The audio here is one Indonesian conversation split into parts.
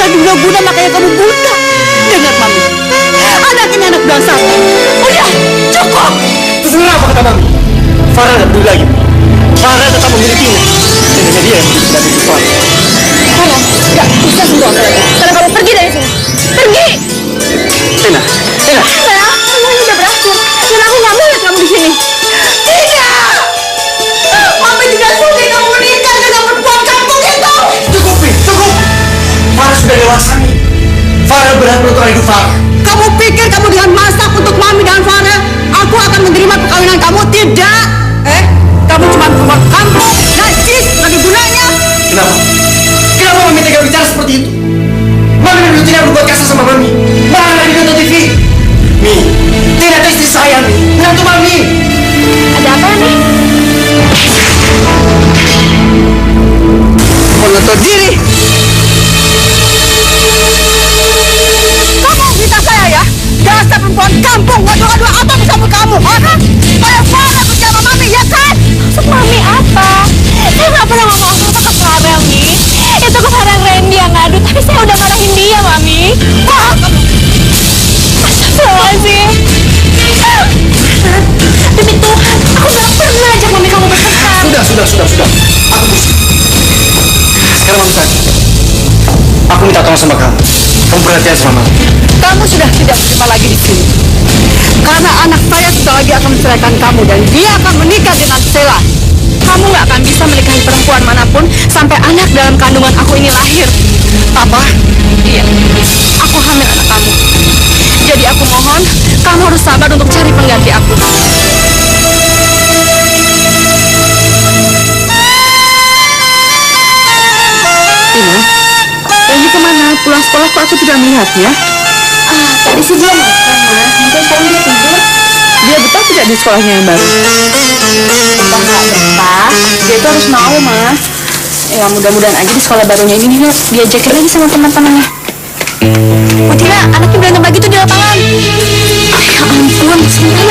lagi guna makanya kamu buta. Dengar Mami, anak ini anak dasar. Udah, cukup. Terserah apa kata Mami. Farah tidak peduli lagi. Farah tetap memilikinya. Dan hanya dia yang tidak bersuara. Farah, nggak bisa sentuh aku lagi. Sekarang kamu pergi dari sini. Pergi. Tina. Sayang, semuanya udah berakhir. Dan aku nggak mau lihat kamu di sini. Tidak. Mami tidak sudi kamu menikah dengan perempuan kampung itu. Cukup, Pi. Cukup. Farah sudah dewasa, Mi. Farah berhak menentukan hidup Farah. Kamu pikir kamu dengan masak untuk Mami dan Farah, aku akan menerima perkawinan kamu? Tidak. Kamu cuma perempuan kampung, najis, nggak ada gunanya. Kenapa? Kenapa Mami tega bicara seperti itu? Mami dulu tidak berbuat kasar sama Mami. Mana lagi nonton TV? Mi, tidak ada istri saya, Mi. Menantu Mami. Ada apa nih? Menutup diri. Kamu minta saya ya? Dasar perempuan kampung, ngadu-ngadu apa bersama kamu? Hah? Kayak Farah kerja sama Mami, ya kan? Maksud Mami apa? Saya nggak pernah ngomong apa-apa ke Farah, Mi. Itu kemarin Randy yang ngadu, tapi saya udah marahin dia, Mami. Wah, kamu. Astagfirullahaladzim. Demi Tuhan, aku nggak pernah ajak Mami kamu bertengkar. Sudah. Aku pusing. Sekarang Mami saja. Aku minta tolong sama kamu. Kamu perhatian sama Mami. Kamu sudah tidak terima lagi di sini. Karena anak saya sebentar lagi akan menceraikan kamu dan dia akan menikah dengan Sheila. Kamu nggak akan bisa menikahi perempuan manapun sampai anak dalam kandungan aku ini lahir. Apa? Iya. Aku hamil anak kamu. Jadi aku mohon, kamu harus sabar untuk cari pengganti aku. Tina, Randy kemana? Pulang sekolah kok aku tidak melihatnya? Tadi sih dia makan, Ma. Mungkin sekarang dia tidur. Dia betah tidak di sekolahnya yang baru? Betah nggak betah, dia itu harus mau, Ma. Ya mudah-mudahan aja di sekolah barunya ini dia diajakin lagi sama teman-temannya. Oh Tina, anaknya berantem lagi tuh di lapangan. Ya ampun, sebentar.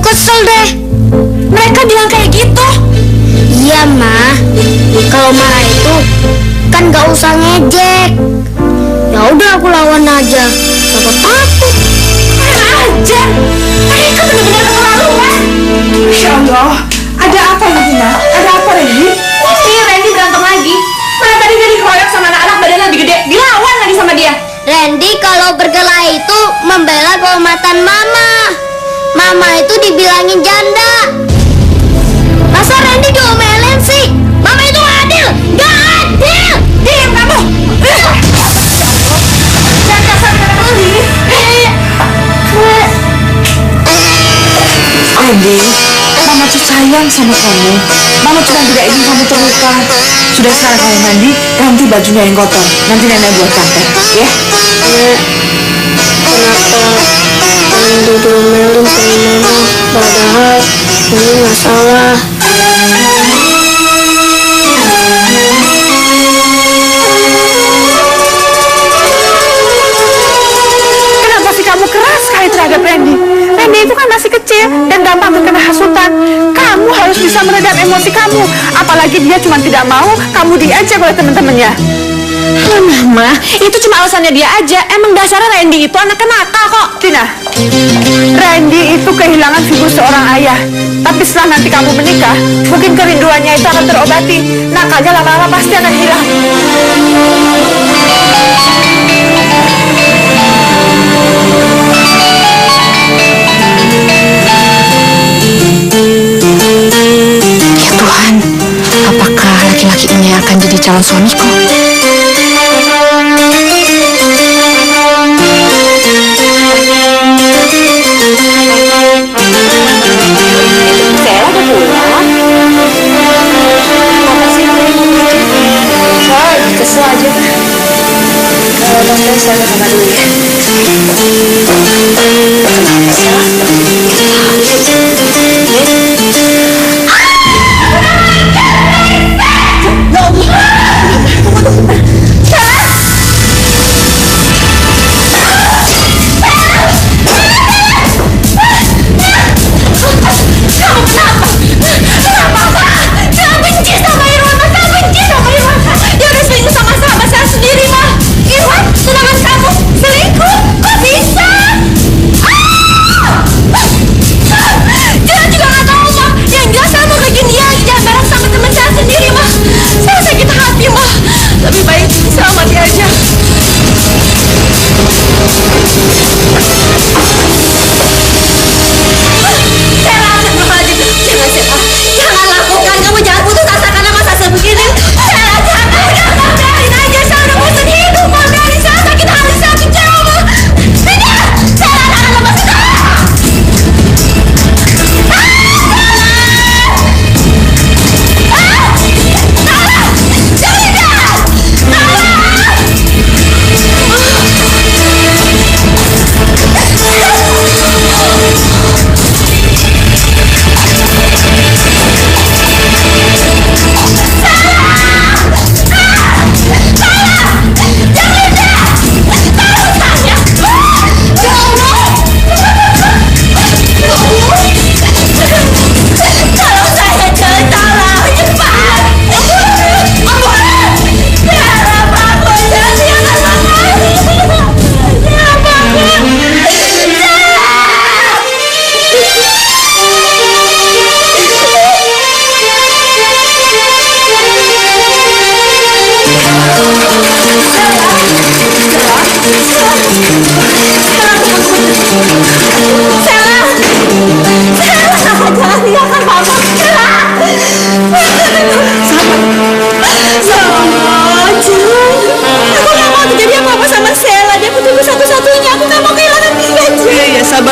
Kesel deh. Mereka bilang kayak gitu. Iya, Ma. Kalau marah itu kan gak usah ngejek. Ya udah aku lawan aja. Siapa takut? Aja. Mereka benar-benar keterlaluan. Masya Allah. Ada apa ini, Tina? Ada apa, Randy? Iya, Randy berantem lagi. Mana tadi dia dikeroyok sama anak-anak badannya lebih gede. Dilawan lagi sama dia. Randy kalau berkelahi itu membela kehormatan Mama. Mama itu dibilangin janda. Masa Randy diomelin sih? Mama itu gak adil. Gak adil. Diam kamu. Jangan kasar kali. Randy, Mama tuh sayang sama kamu. Mama cuma tidak ingin kamu terluka. Sudah sekarang kamu mandi, ganti bajunya yang kotor. Nanti nenek buat sampai, ya? Kenapa Randy diomelin sama Mama? Padahal ini gak salah. Kenapa sih kamu keras sekali terhadap Randy? Randy itu kan masih kecil dan gampang terkena hasutan. Kamu harus bisa meredam emosi kamu. Apalagi dia cuma tidak mau kamu diajak oleh teman-temannya. Mama, itu cuma alasannya dia aja. Emang dasarnya Randy itu anak nakal kok. Tina, Randy itu kehilangan figur seorang ayah. Tapi setelah nanti kamu menikah, mungkin kerinduannya itu akan terobati. Nakalnya lama-lama pasti akan hilang. Ya Tuhan, apakah laki-laki ini akan jadi calon suamiku? Saya udah pulang. Apa sih? Saya kesel aja. Tante, saya ke kamar dulu ya. Kenapa sih?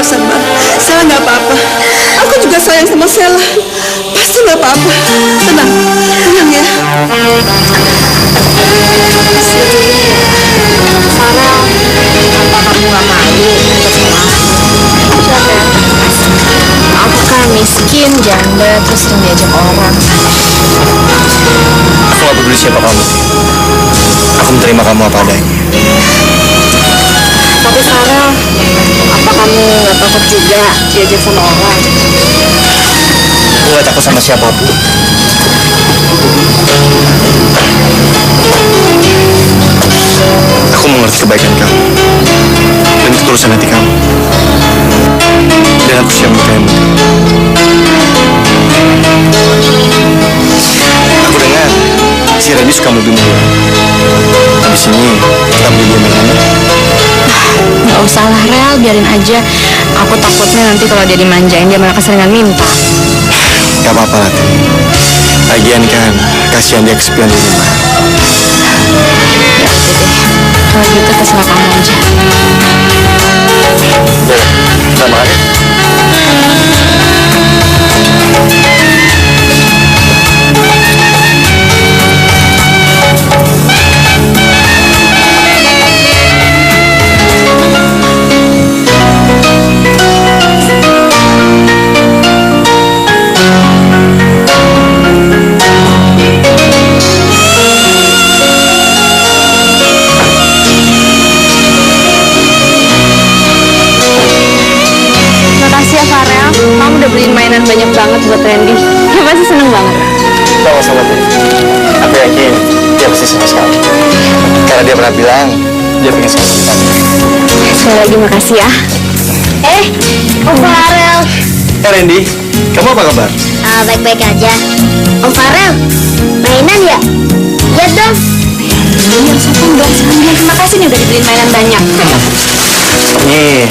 Sabar. Sela nggak apa-apa. Aku juga sayang sama Sela. Pasti nggak apa-apa. Tenang ya. Farel, apa kamu gak malu minta sama aku? Siapa ya? Aku kan miskin, janda, terus sering diajak orang. Aku gak peduli siapa kamu. Aku menerima kamu apa adanya. Tapi Farel, apa kamu gak takut juga diajak sama orang? Aku gak takut sama siapapun. Aku mengerti kebaikan kamu dan ketulusan hati kamu. Dan aku siap menikahimu. Aku dengar si Randy suka lebih muda. Habis ini kita beli dia mainannya. Nggak usah lah Rel, biarin aja. Aku takutnya nanti kalau dia dimanjain dia malah keseringan minta. Gak apa-apa Latih. Lagian kan kasihan dia kesepian di rumah. Ya udah deh, kalau gitu terserah kamu aja. Boleh, kita makan ya? Kamu udah beliin mainan banyak banget buat Randy. Dia pasti seneng banget. Sama-sama deh. Aku yakin dia pasti senang sekali. Karena dia pernah bilang dia pengen sekali kita. Sekali lagi makasih ya. Om Farel, Randy, kamu apa kabar? Baik-baik aja. Om Farel, mainan ya? Lihat dong. Yang sopan dong, terima kasih nih udah dibeliin mainan banyak. Nih,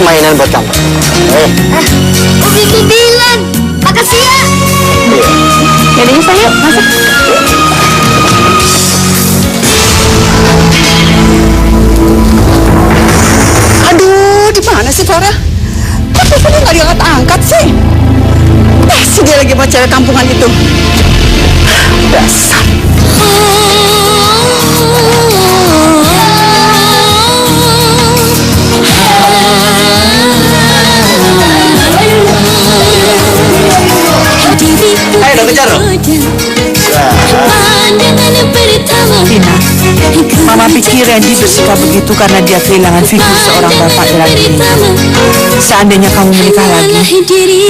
mainan buat kamu. Bibi bilang, makasih ya. Iya. Yaudah yuk, sayang, masuk. Aduh, di mana sih Farah? Kok teleponnya nggak diangkat-angkat sih? Pasti dia lagi sama cewek kampungan itu. Dasar. Ayo dong, kejar dong. Tina, Mama pikir Randy bersikap begitu karena dia kehilangan figur seorang bapak dalam dirinya. Seandainya kamu menikah lagi,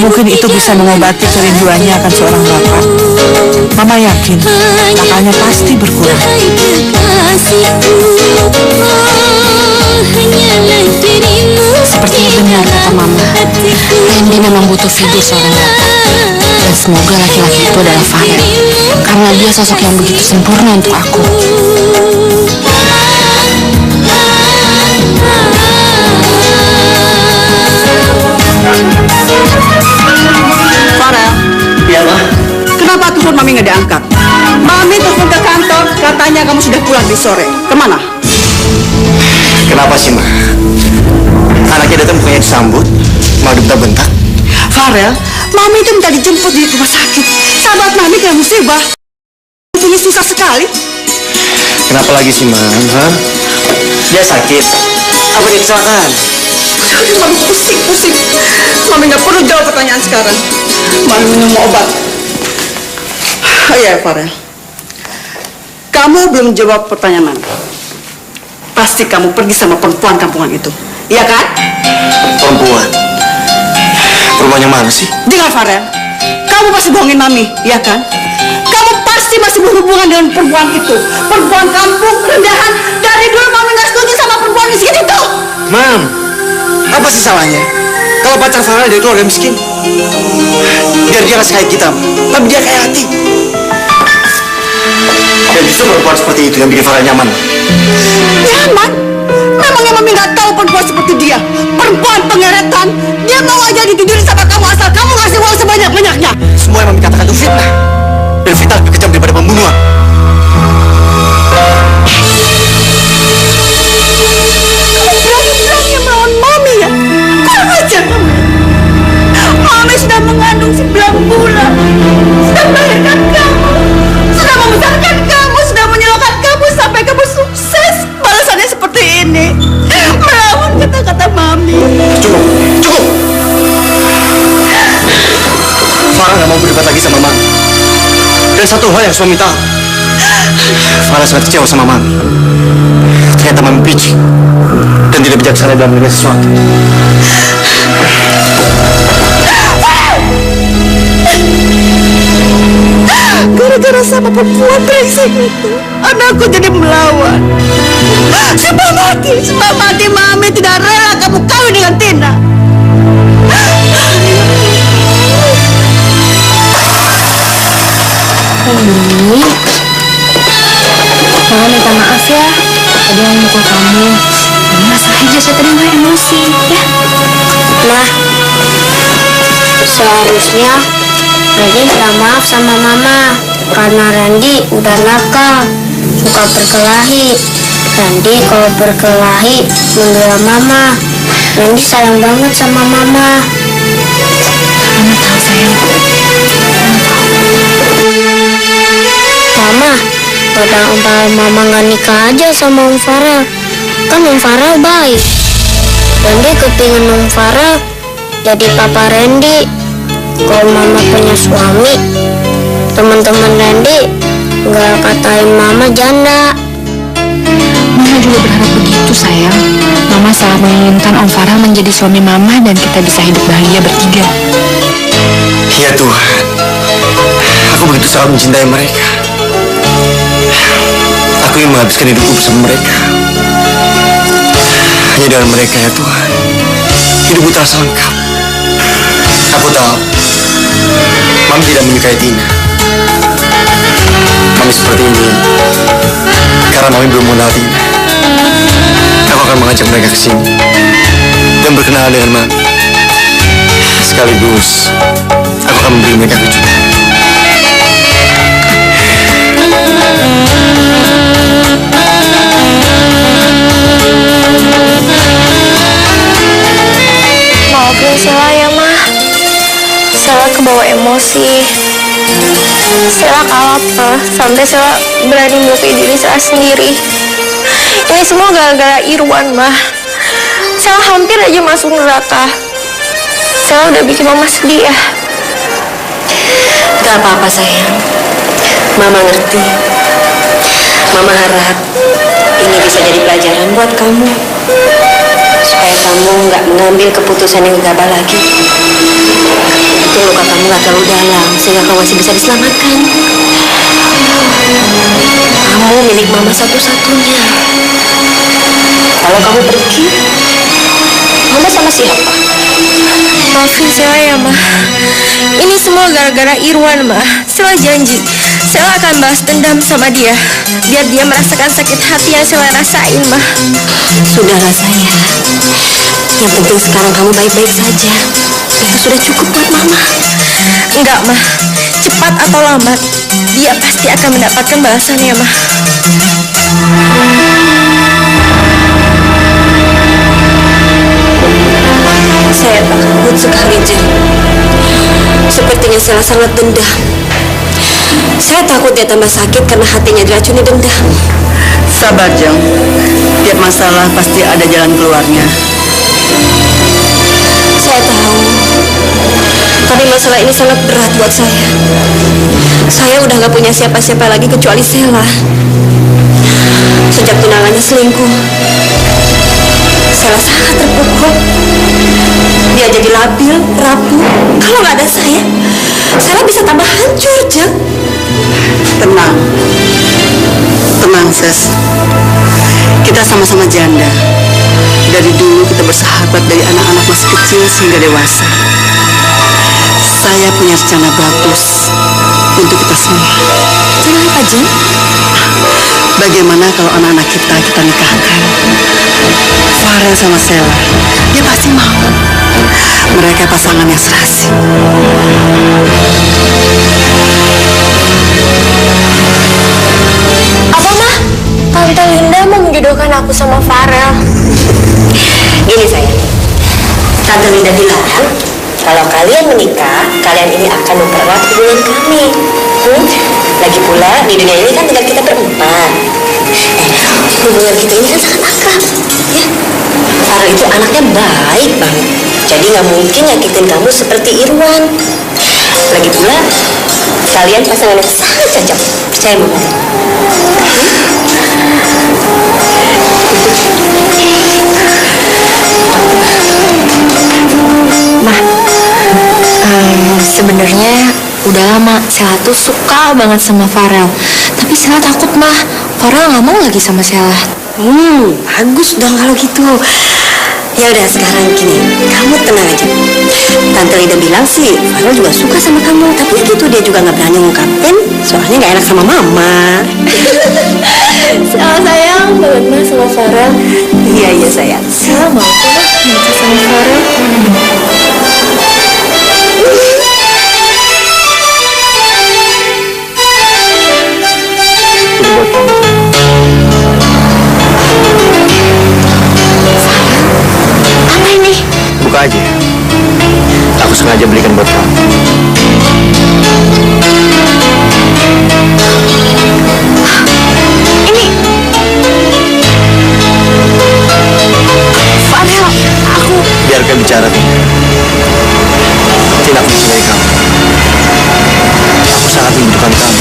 mungkin itu bisa mengobati kerinduannya akan seorang bapak. Mama yakin, nakalnya pasti berkurang. Sepertinya benar kata Mama. Randy memang butuh figur seorang bapak. Dan semoga laki-laki itu adalah Farel, karena dia sosok yang begitu sempurna untuk aku. Farel, Iya, Ma. kenapa telepon Mami nggak diangkat? Mami telepon ke kantor, katanya kamu sudah pulang di sore. Kemana? Kenapa sih, Ma? Anaknya datang bukannya disambut, malah dibentak-bentak. Farel, Mami itu minta dijemput di rumah sakit. Sahabat Mami kena musibah. Punya susah sekali. Kenapa lagi sih, Ma? Hah? Dia sakit. Apa dia kecelakaan? Aduh, Mami pusing-pusing. Mami nggak perlu jawab pertanyaan sekarang. Mami minum obat. Oh iya, Farel. Kamu belum jawab pertanyaan Mami. Pasti kamu pergi sama perempuan kampungan itu. Iya kan? Perempuan. Rumahnya mana sih? Dengar Farel, kamu pasti bohongin Mami, iya kan? Kamu pasti masih berhubungan dengan perempuan itu. Perempuan kampung, rendahan. Dari dulu Mami nggak setuju sama perempuan miskin itu. Mam, apa sih salahnya? Kalau pacar Farah dari keluarga miskin, biar dia kasih kayak kita, tapi dia kayak hati. Dan justru perempuan seperti itu yang bikin Farah nyaman. Nyaman? Memangnya Mami nggak tahu perempuan seperti dia? Perempuan pengeretan. Dia mau aja ditidurin sama kamu asal kamu ngasih uang sebanyak-banyaknya. Semua yang Mami katakan itu fitnah. Dan fitnah lebih kejam daripada pembunuhan. Kamu berani-berani melawan Mami ya? Kurang ajar kamu. Mami sudah mengandung 9 bulan. Sudah melahirkan kamu. Sudah membesarkan kamu. Sudah menyekolahkan kamu sampai kamu sukses. Balasannya seperti ini. Melawan kata-kata Mami. Cukup, cukup. Farah nggak mau berdebat lagi sama Mami. Dan satu hal yang suami tahu, Farah sangat kecewa sama Mami. Ternyata Mami picik dan tidak bijaksana dalam menilai sesuatu. Gara-gara sama perempuan brengsek itu, anakku jadi melawan. Sebab mati Mami tidak rela kamu kawin dengan Tina. Ini Mama minta maaf ya, tadi yang mukul kamu. Ini masalah aja, saya tadi nggak emosi ya. Nah, seharusnya Randy minta maaf sama Mama karena Randy udah nakal, suka berkelahi. Randy kalau berkelahi membela Mama. Randy sayang banget sama Mama. Mama tahu sayang. Mama, padahal umpama Mama nggak nikah aja sama Om Farel. Kan Om Farel baik. Randy kepingin Om Farel jadi papa Randy. Kalau Mama punya suami, teman-teman Randy nggak katain Mama janda. Mama juga berharap begitu sayang. Mama sangat menginginkan Om Farel menjadi suami Mama dan kita bisa hidup bahagia bertiga. Ya Tuhan, aku begitu sangat mencintai mereka. Aku ingin menghabiskan hidupku bersama mereka. Hanya dengan mereka ya Tuhan, hidupku terasa lengkap. Aku tahu Mami tidak menyukai Tina. Mami seperti ini karena Mami belum mengenal Tina. Aku akan mengajak mereka ke sini dan berkenalan dengan Mami. Sekaligus aku akan memberi mereka kejutan. Maafin Sela ya, Ma. Sela kebawa emosi. Sela kalah, Ma. Sampai Sela berani melukai diri Sela sendiri. Ini semua gara-gara Irwan, Ma. Sela hampir aja masuk neraka. Sela udah bikin Mama sedih ya. Gak apa-apa sayang, Mama ngerti. Mama harap ini bisa jadi pelajaran buat kamu, supaya kamu nggak mengambil keputusan yang gegabah lagi. Itu luka kamu nggak terlalu dalam sehingga kamu masih bisa diselamatkan. Kamu milik Mama satu-satunya. Kalau kamu pergi, Mama sama siapa? Maafin Sela ya, Ma. Ini semua gara-gara Irwan, Ma. Sela janji Sela akan balas dendam sama dia, biar dia merasakan sakit hati yang Sela rasain, Ma. Sudahlah sayang. Yang penting sekarang kamu baik-baik saja. Itu sudah cukup buat Mama. Enggak, Ma. Cepat atau lambat, dia pasti akan mendapatkan balasannya, Ma. Saya takut sekali, Jeng. Sepertinya Sela sangat dendam. Saya takut dia tambah sakit karena hatinya diracuni dendam. Sabar, Jeng. Tiap masalah pasti ada jalan keluarnya. Saya tahu. Tapi masalah ini sangat berat buat saya. Saya udah gak punya siapa-siapa lagi kecuali Sela. Sejak tunangannya selingkuh, Sela sangat terpukul. Dia jadi labil, rapuh. Kalau nggak ada saya, Sela bisa tambah hancur, Jeng. Tenang. Tenang, Ses. Kita sama-sama janda. Dari dulu kita bersahabat dari anak-anak masih kecil hingga dewasa. Saya punya rencana bagus untuk kita semua. Rencana apa, Jeng? Bagaimana kalau anak-anak kita nikahkan? Farel sama Sela, dia pasti mau. Mereka pasangan yang serasi. Apa, Ma? Tante Linda mau menjodohkan aku sama Farel. Gini sayang, Tante Linda bilang kalau kalian menikah, kalian ini akan mempererat hubungan kami. Lagi pula di dunia ini kan tinggal kita berempat. Hubungan kita ini kan sangat akrab, ya. Farel itu anaknya baik banget, jadi nggak mungkin nyakitin kamu seperti Irwan. Lagi pula kalian pasangan yang sangat cocok, percaya Mama. Ma, sebenarnya udah lama Sela tuh suka banget sama Farel. Tapi Sela takut, Ma. Farel nggak mau lagi sama Sela. Bagus dong kalau gitu. Ya udah sekarang gini, kamu tenang aja. Tante Linda bilang sih, Farel juga suka sama kamu. Tapi gitu dia juga nggak berani ngungkapin, soalnya nggak enak sama Mama. Sela sayang banget, Ma, sama Farel. Iya sayang. Sela mau kok, Ma, menikah sama Farel. Itu buat kamu. Apa ini? Buka aja. Aku sengaja belikan buat kamu. Ini Farel, aku Biarkan bicara, Tina. Tina, aku mencintai kamu. Aku sangat membutuhkan kamu.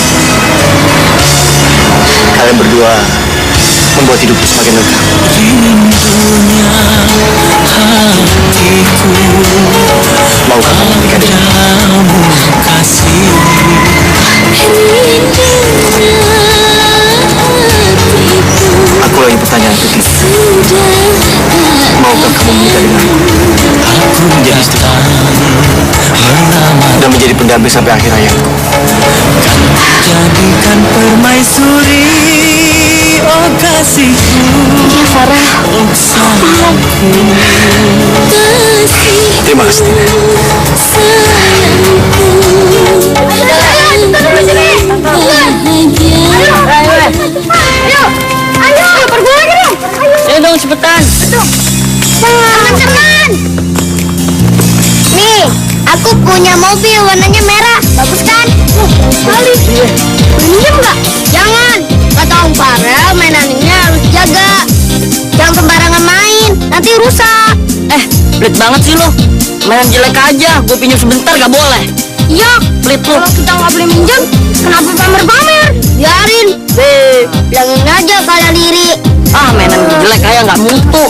Kalian berdua membuat hidupku semakin lengkap. Mau kamu menikah denganku? Aku lagi pertanyaan untuk Tina. Maukah kamu menikah denganku? Menjadi istri kamu? mendampingi sampai akhir hayatku. Jadikan permaisuri, oh kasihku. Iya, Farah. Oh sayangku. Terima kasih, Tina. Ayo, pergi lagi dong. Ayo dong, cepetan. Teman-teman. Nih, aku punya mobil warnanya merah. Bagus kan? Sekali. Pinjam nggak? Jangan. Kata Om Farel, mainan ini harus jaga. Jangan sembarangan main, nanti rusak. Pelit banget sih lo. Mainan jelek aja, gue pinjam sebentar gak boleh. Iya, Pelit lo. kalau kita nggak boleh minjem, kenapa pamer-pamer? Biarin. Bilangin aja kalian diri. Mainan jelek kayak gak mutu.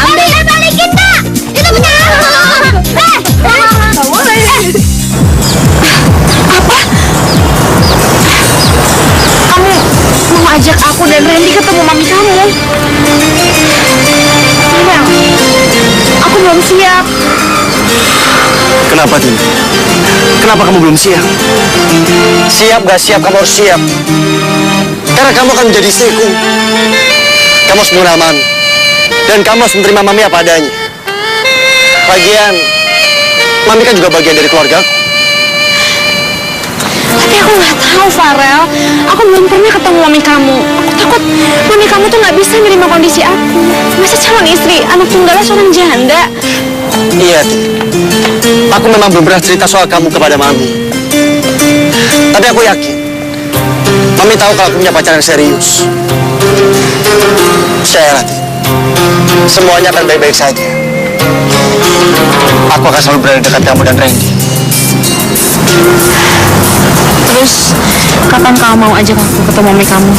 Balik balikin tak? Itu punya Kamu mau ajak aku dan Randy ketemu mami kamu? Farel, aku belum siap. Kenapa, Tina? Kenapa kamu belum siap? Siap gak siap, kamu harus siap. Karena kamu akan menjadi istriku. Kamu harus menerima Mami. Dan kamu harus menerima Mami apa adanya. Lagian, Mami kan juga bagian dari keluarga aku. Tapi aku nggak tahu, Farel. Aku belum pernah ketemu mami kamu. Aku takut mami kamu tuh nggak bisa menerima kondisi aku. Masa calon istri, anak tunggalnya seorang janda. Iya, Tina. Aku memang belum pernah cerita soal kamu kepada Mami. Tapi aku yakin, Mami tahu kalau aku punya pacar yang serius. Saya Tina. Semuanya akan baik-baik saja. Aku akan selalu berada dekat kamu dan Randy. Terus, kapan kamu mau ajak aku ketemu mami kamu?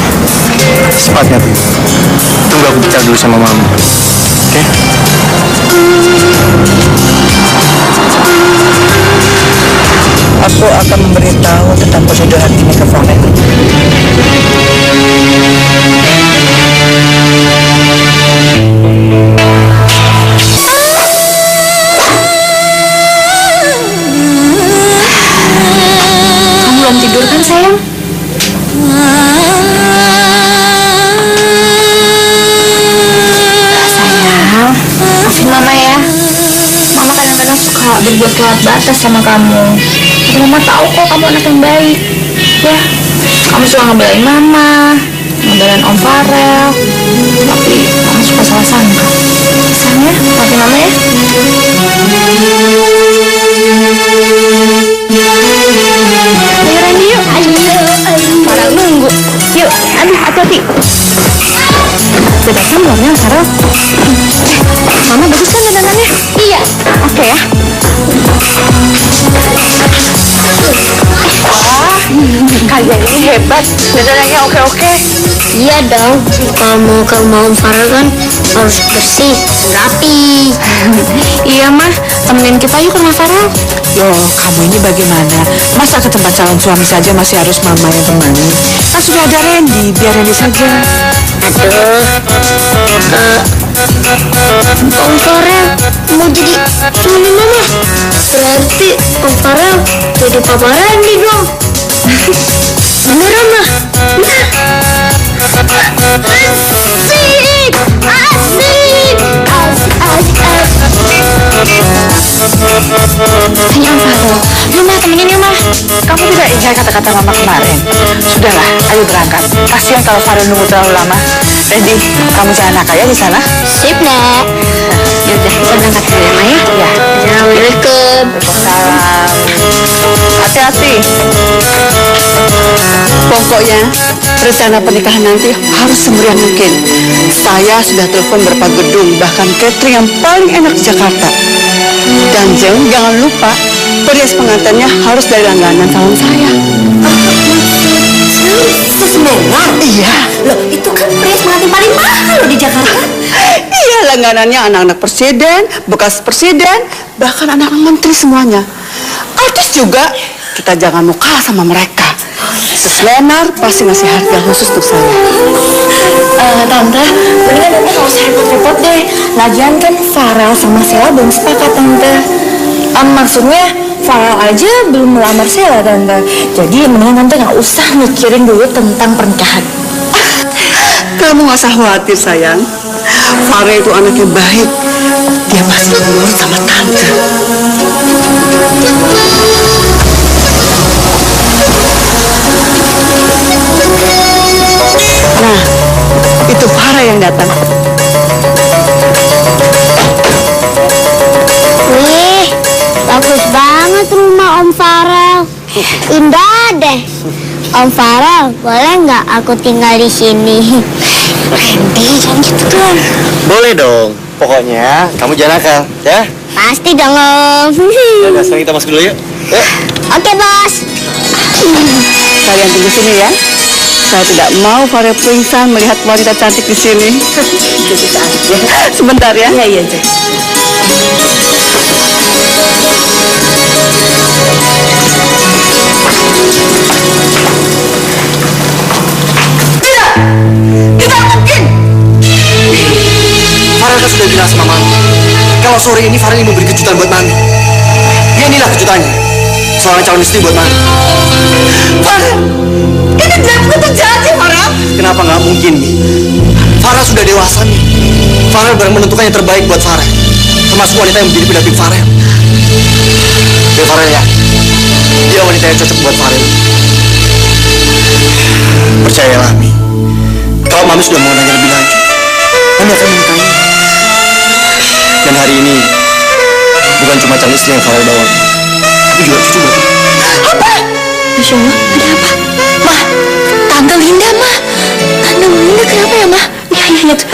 Sepatnya, Tina. Tunggu aku bicara dulu sama Mami. Oke? Aku akan memberitahu tentang perjodohan ini ke Farel. Kamu belum tidur kan, sayang? Sayang, maafin mama ya. Mama kadang-kadang suka berbuat kelewat batas sama kamu. Tapi mama tahu kok kamu anak yang baik. Ya, kamu suka ngebelain mama, ngebelain Om Farel. Tapi mama suka salah sangka. Sayang ya, maafin mama ya. Ayo Randy yuk. Farel nunggu. Yuk, aduh hati-hati. Beda kan belumnya Farel? Mama bagus kan dandanannya? Iya. Oke ya. Wah, kalian ini hebat. Dandanannya oke-oke. Iya dong, kalau mau ke rumah Om Farel kan harus bersih, rapi. Iya mah, temenin kita yuk ke rumah Farel. Loh, kamu ini bagaimana? Masa ke tempat calon suami saja masih harus mama yang temani? Kan sudah ada Randy, biar Randy saja. Aduh, Om Farel mau jadi suami mama. Berarti Om Farel jadi papa Randy dong. Beneran mah? Asik, asik, asik, asik. Hanya Om Farel. Mama temenin ya mah. Kamu tidak ingat kata-kata mama kemarin? Sudahlah, ayo berangkat. Kasihan kalau Farel nunggu terlalu lama. Randy, kamu jangan nakal ya di sana. Sip, Nek. Yaudah, kita berangkat dulu ya, Ma ya. Ya. Assalamualaikum. Salam. Hati-hati. Pokoknya rencana pernikahan nanti harus semeriah mungkin. Saya sudah telepon beberapa gedung, bahkan catering yang paling enak di Jakarta. Dan jangan lupa perias pengantinnya harus dari langganan calon saya. Sesemengan? Iya. Loh, itu kan pria pengantin paling mahal loh di Jakarta. Iya, langganannya anak-anak presiden, bekas presiden, bahkan anak-anak menteri semuanya. Artis juga, kita jangan mau kalah sama mereka. Sis Lenar pasti ngasih harga khusus untuk saya. Tante, mendingan Nggak usah repot-repot deh. Lagian kan Farel sama Sheila belum sepakat, Tante. Maksudnya Farel aja belum melamar Sheila, Tante. Jadi mendingan Tante nggak usah mikirin dulu tentang pernikahan. Kamu gak usah khawatir, sayang. Farel itu anaknya baik. Dia pasti nurut sama Tante. Nah, itu Farel yang datang. Wih, bagus banget rumah Om Farel. Indah deh. Om Farel, boleh nggak aku tinggal di sini? Randy, jangan gitu dong. Boleh dong. Pokoknya kamu jangan nakal, ya? Pasti dong, Om. Udah, sekarang kita masuk dulu yuk. Yuk. Oke, Bos. Kalian tunggu sini ya. Saya tidak mau Farel pingsan melihat wanita cantik di sini. Sebentar ya. Iya, Cek. Tidak mungkin. Farel kan sudah bilang sama Mami, kalau sore ini Farel ingin memberi kejutan buat Mami. Ya inilah kejutannya, seorang calon istri buat Mami. Farel, ini tidak mungkin terjadi, Farel. Kenapa nggak mungkin, Mi? Farel sudah dewasa, Mi. Farel berang menentukan yang terbaik buat Farel, termasuk wanita yang menjadi pendamping Farel. Ya Farel ya, dia wanita yang cocok buat Farel. Percayalah, Mi. Kalau Mami sudah mengenalnya lebih lanjut, Mami akan menikahinya. Dan hari ini bukan cuma calon istri yang Farel bawa, tapi juga cucu buat dia. Apa? Masya Allah, ada apa? Ma, Tante Linda, Ma. Tante Linda kenapa ya, Ma? Iya tuh.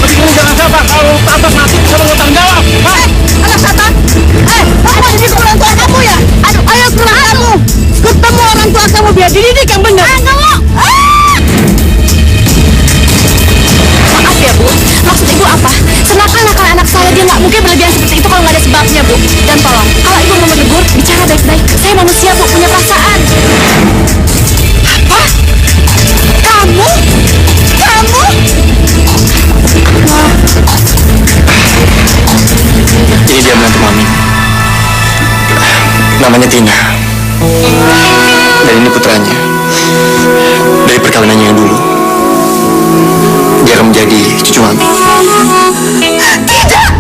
Tapi kamu jangan sabar, kalau atas mati bisa bertanggung jawab. Anak setan. Apa ini orang tua kamu ya? Ayo ke rumah kamu. Ketemu orang tua kamu biar dididik yang benar. Maaf ya, Bu. Maksud Ibu apa? Senakan-nakan anak saya dia nggak mungkin berlebihan seperti itu kalau nggak ada sebabnya, Bu. Dan tolong, kalau Ibu mau menegur, bicara baik-baik. Saya manusia, Bu, punya perasaan. Apa? Kamu? Kamu? Ini dia menantu Mami. Namanya Tina. Dan ini putranya. Dari perkawinannya yang dulu. Dia akan menjadi cucu Mami. Tidak!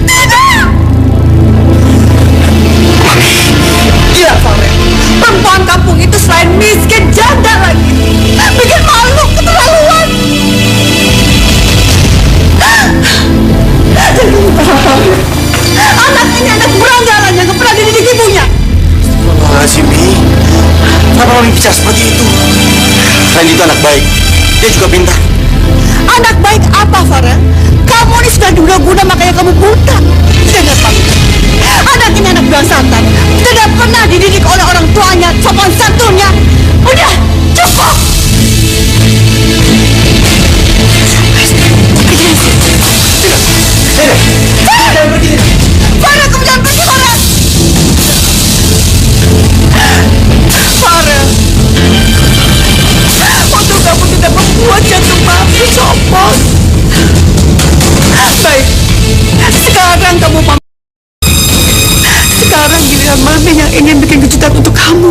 Tidak! Mami. Iya, Farel. Perempuan kampung itu selain miskin, janda lagi. Bikin malu, keterlaluan. Jadi kamu paham. Anak ini anak berandalan yang gak pernah dididik ibunya. Mi. Kenapa Mami bicara seperti itu? Randy itu anak baik. Dia juga pintar. Anak baik apa, Farel? Kamu ini sudah guna-guna makanya kamu buta. Dengar, Pak. Anak ini anak berantakan. Tidak pernah dididik oleh orang tuanya, sopan santunnya. Udah, cukup. Farel, kamu jangan pergi, Farel. Farel, untuk kamu tidak membuat jantung Mami copot. Baik, sekarang kamu sekarang giliran Mami yang ingin bikin kejutan untuk kamu.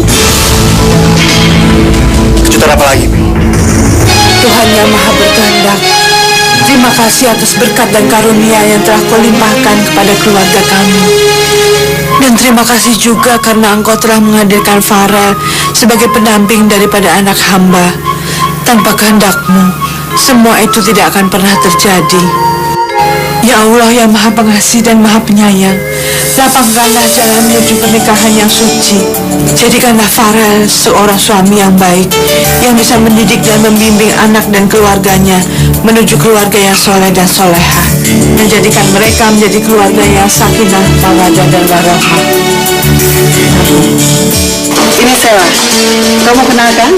Kejutan apa lagi, Mi? Tuhan yang Maha Berkehendak, terima kasih atas berkat dan karunia yang telah Kau limpahkan kepada keluarga kami. Dan terima kasih juga karena Engkau telah menghadirkan Farel sebagai pendamping daripada anak hamba. Tanpa kehendak-Mu, semua itu tidak akan pernah terjadi. Ya Allah yang Maha Pengasih dan Maha Penyayang, lapangkanlah jalan menuju pernikahan yang suci. Jadikanlah Farel seorang suami yang baik, yang bisa mendidik dan membimbing anak dan keluarganya menuju keluarga yang soleh dan soleha. Dan jadikan mereka menjadi keluarga yang sakinah, mawaddah dan warahmah. Ini Sheila. Kamu kenal kan?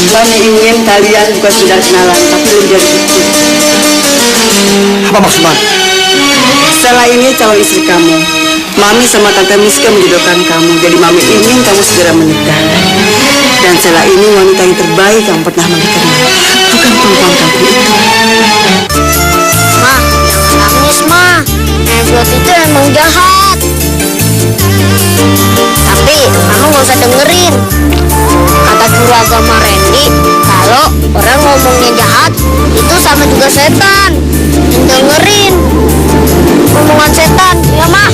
Kami ingin kalian bukan sudah kenalan, tapi lebih dari itu. Apa maksud Mami? Setelah ini calon istri kamu. Mami sama Tante Miska menjodohkan kamu. Jadi Mami ingin kamu segera menikah. Dan setelah ini wanita yang terbaik yang pernah Mami kenal. Bukan perempuan kampung itu. Ma, jangan nangis, Ma. Nenek itu emang jahat. Tapi Mama nggak usah dengerin. Kata guru agama Randy, kalau orang ngomongnya jahat, itu sama juga setan. Jangan dengerin omongan setan, ya Ma.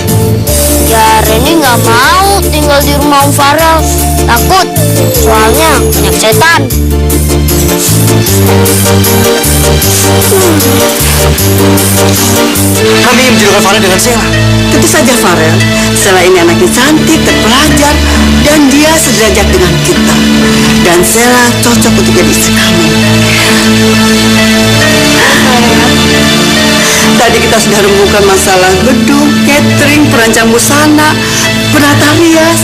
Ya Randy nggak mau tinggal di rumah Om Farel. Takut, soalnya banyak setan. Kami ingin menjodohkan Farel dengan Sheila. Tentu saja Farel. Sheila ini anaknya cantik, terpelajar, dan dia sederajat dengan kita. Dan Sheila cocok untuk jadi istri kamu. Tadi kita sudah rembukan masalah gedung, catering, perancang busana, penata rias.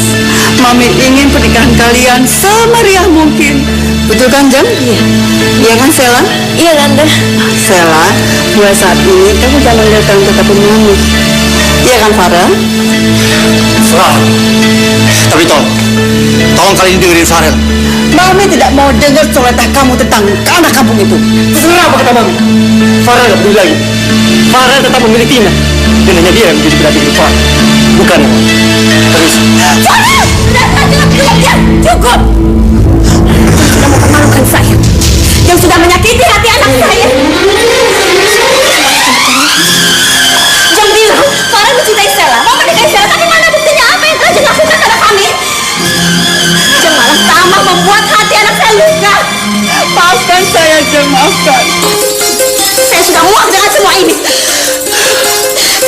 Mami ingin pernikahan kalian semeriah mungkin. Betul kan, Jam? Iya. Iya kan, Sheila? Iya, Tante. Sheila, mulai saat ini kamu jangan datang tetap Mami. Iya kan, Farel? Farel. Tapi tolong kali ini dengerin Farel. Mami tidak mau dengar celetah kamu tentang anak kampung itu. Terserah apa kata Mami. Farel nggak peduli lagi. Farel tetap memilih Tina. Dan hanya dia yang menjadi berarti hidup Farel. Bukan. Terus. Farel! Cukup! Yang sudah mempermalukan saya. Yang sudah menyakiti hati anak saya. Yang bilang Farel mencintai Sheila, mau menikahi Sheila, tapi mana buktinya apa yang telah dilakukan pada kami? Yang malah tambah membuat hati anak saya luka. Maafkan saya, Jam, maafkan. Saya sudah muak dengan semua ini.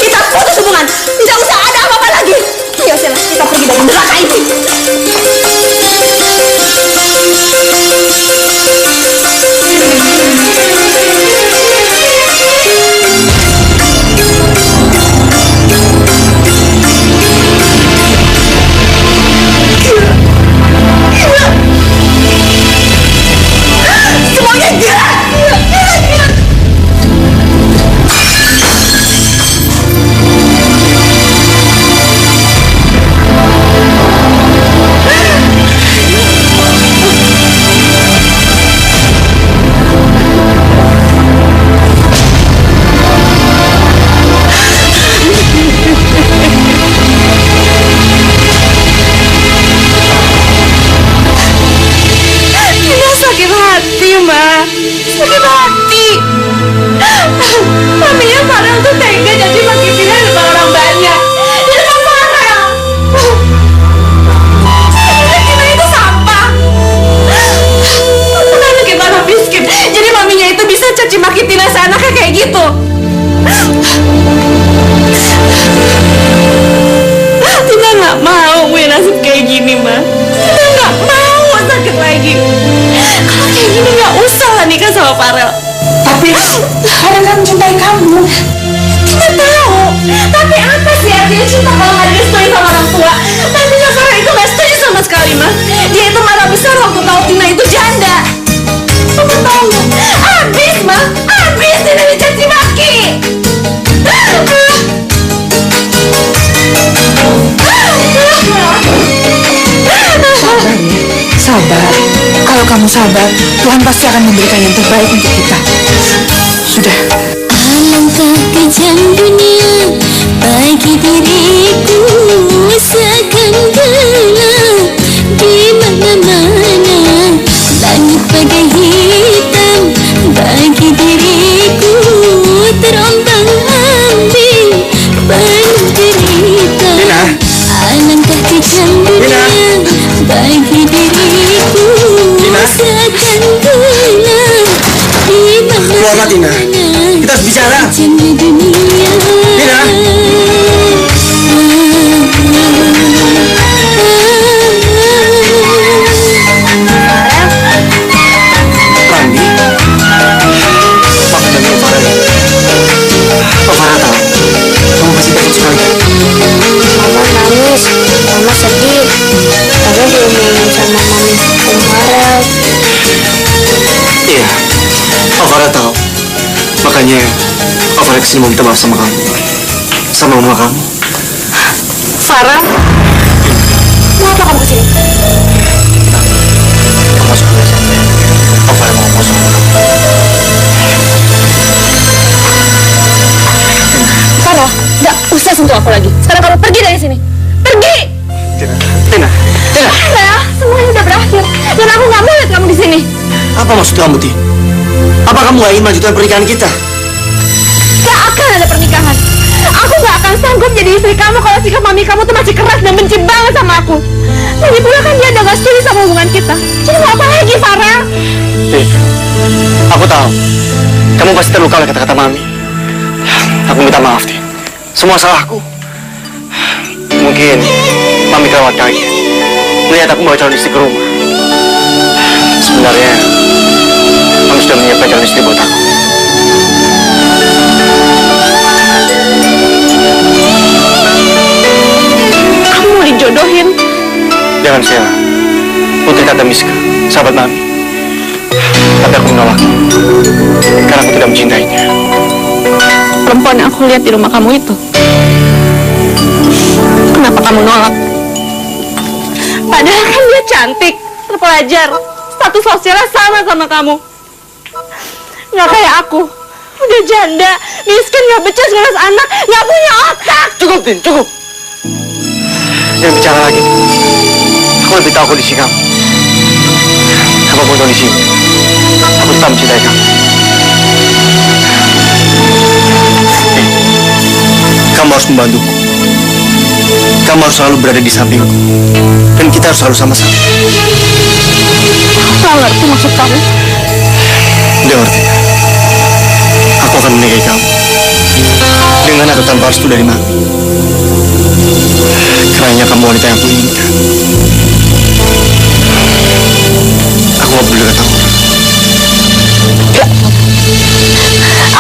Kita putus hubungan. Tidak usah ada apa-apa lagi. Ayo Sheila, kita pergi dari neraka ini. Semuanya gila. Sakit hati. Maminya Farel tuh tega jadi makin pindah di depan orang banyak. Di depan Farel. Sebenarnya kita itu sampah. Karena kita anak miskin, jadi maminya itu bisa caci maki Tina seanaknya kayak gitu. Tina nggak mau punya nasib kayak gini, Ma. Tina nggak mau sakit lagi. Kalau kayak gini nggak usah lah nikah sama Farel. Tapi Farel kan mencintai kamu. Tina tahu. Tapi apa sih artinya cinta kalau nggak direstui sama orang tua? Nantinya Farel itu nggak setuju sama sekali, Ma. Dia itu marah besar waktu tahu Tina itu janda. Kamu tahu nggak? Abis, Ma. Abis Tina dicaci maki. Sabar. Kalau kamu sabar, Tuhan pasti akan memberikan yang terbaik untuk kita. Sudah. Alangkah kejam dunia bagi diriku, seakan gelap di mana-mana. Langit bagai hitam bagi diriku, terombang ambing penuh derita. Alangkah kejam dunia bagi diriku, seakan gelap di Keluarlah, Tina. mana-mana. Kita harus bicara. Tina. Randi. Maafkan dengan Farel. Pak Farel tahu. Kamu pasti takut sekali. Mama nangis, Mama sedih. Tapi diomongin sama Mami Om Farel. Iya. Pak Farel tahu. Makanya Farah kesini mau minta maaf sama kamu. Sama mama kamu. Farah, mau apa kamu kesini? Kamu masuk dulu sampai. Farah mau ngomong sama kamu. Farah, nggak usah sentuh aku lagi. Sekarang kamu pergi dari sini. Pergi! Tina. Farah, semuanya udah berakhir. Dan aku nggak mau lihat kamu di sini. Apa maksud kamu, Tin? Apa kamu gak ingin melanjutkan pernikahan kita? Gak akan ada pernikahan. Aku gak akan sanggup jadi istri kamu kalau sikap mami kamu tuh masih keras dan benci banget sama aku. Lagi pula kan dia udah gak setuju sama hubungan kita. Jadi mau apa lagi, Farah? Tin, aku tahu. Kamu pasti terluka oleh kata-kata mami. Aku minta maaf, Tin. Semua salahku. Mungkin mami kelewat kali melihat aku bawa calon istri ke rumah. Sebenarnya mami sudah menyiapkan calon istri buat aku. Kamu mau dijodohin? Jangan Sheila. Putri Tante Miska, sahabat mami. Tapi aku menolaknya karena aku tidak mencintainya. Perempuan yang aku lihat di rumah kamu itu. Kenapa kamu nolak? Padahal kan dia cantik, terpelajar, status sosialnya sama kamu. Nggak kayak aku, udah janda, miskin, nggak becus, ngurus anak, nggak punya otak. Cukup, Tin, cukup. Jangan bicara lagi. Aku lebih tahu kondisi kamu. Apapun kondisimu, aku tetap mencintai kamu. Kamu harus membantuku. Kamu harus selalu berada di sampingku. Dan kita harus selalu sama-sama. Aku nggak ngerti maksud kamu. Dengar, Tina. Aku akan menikahi kamu. Dengan atau tanpa restu dari mami. Karena kamu wanita yang aku inginkan. Aku gak peduli kata orang.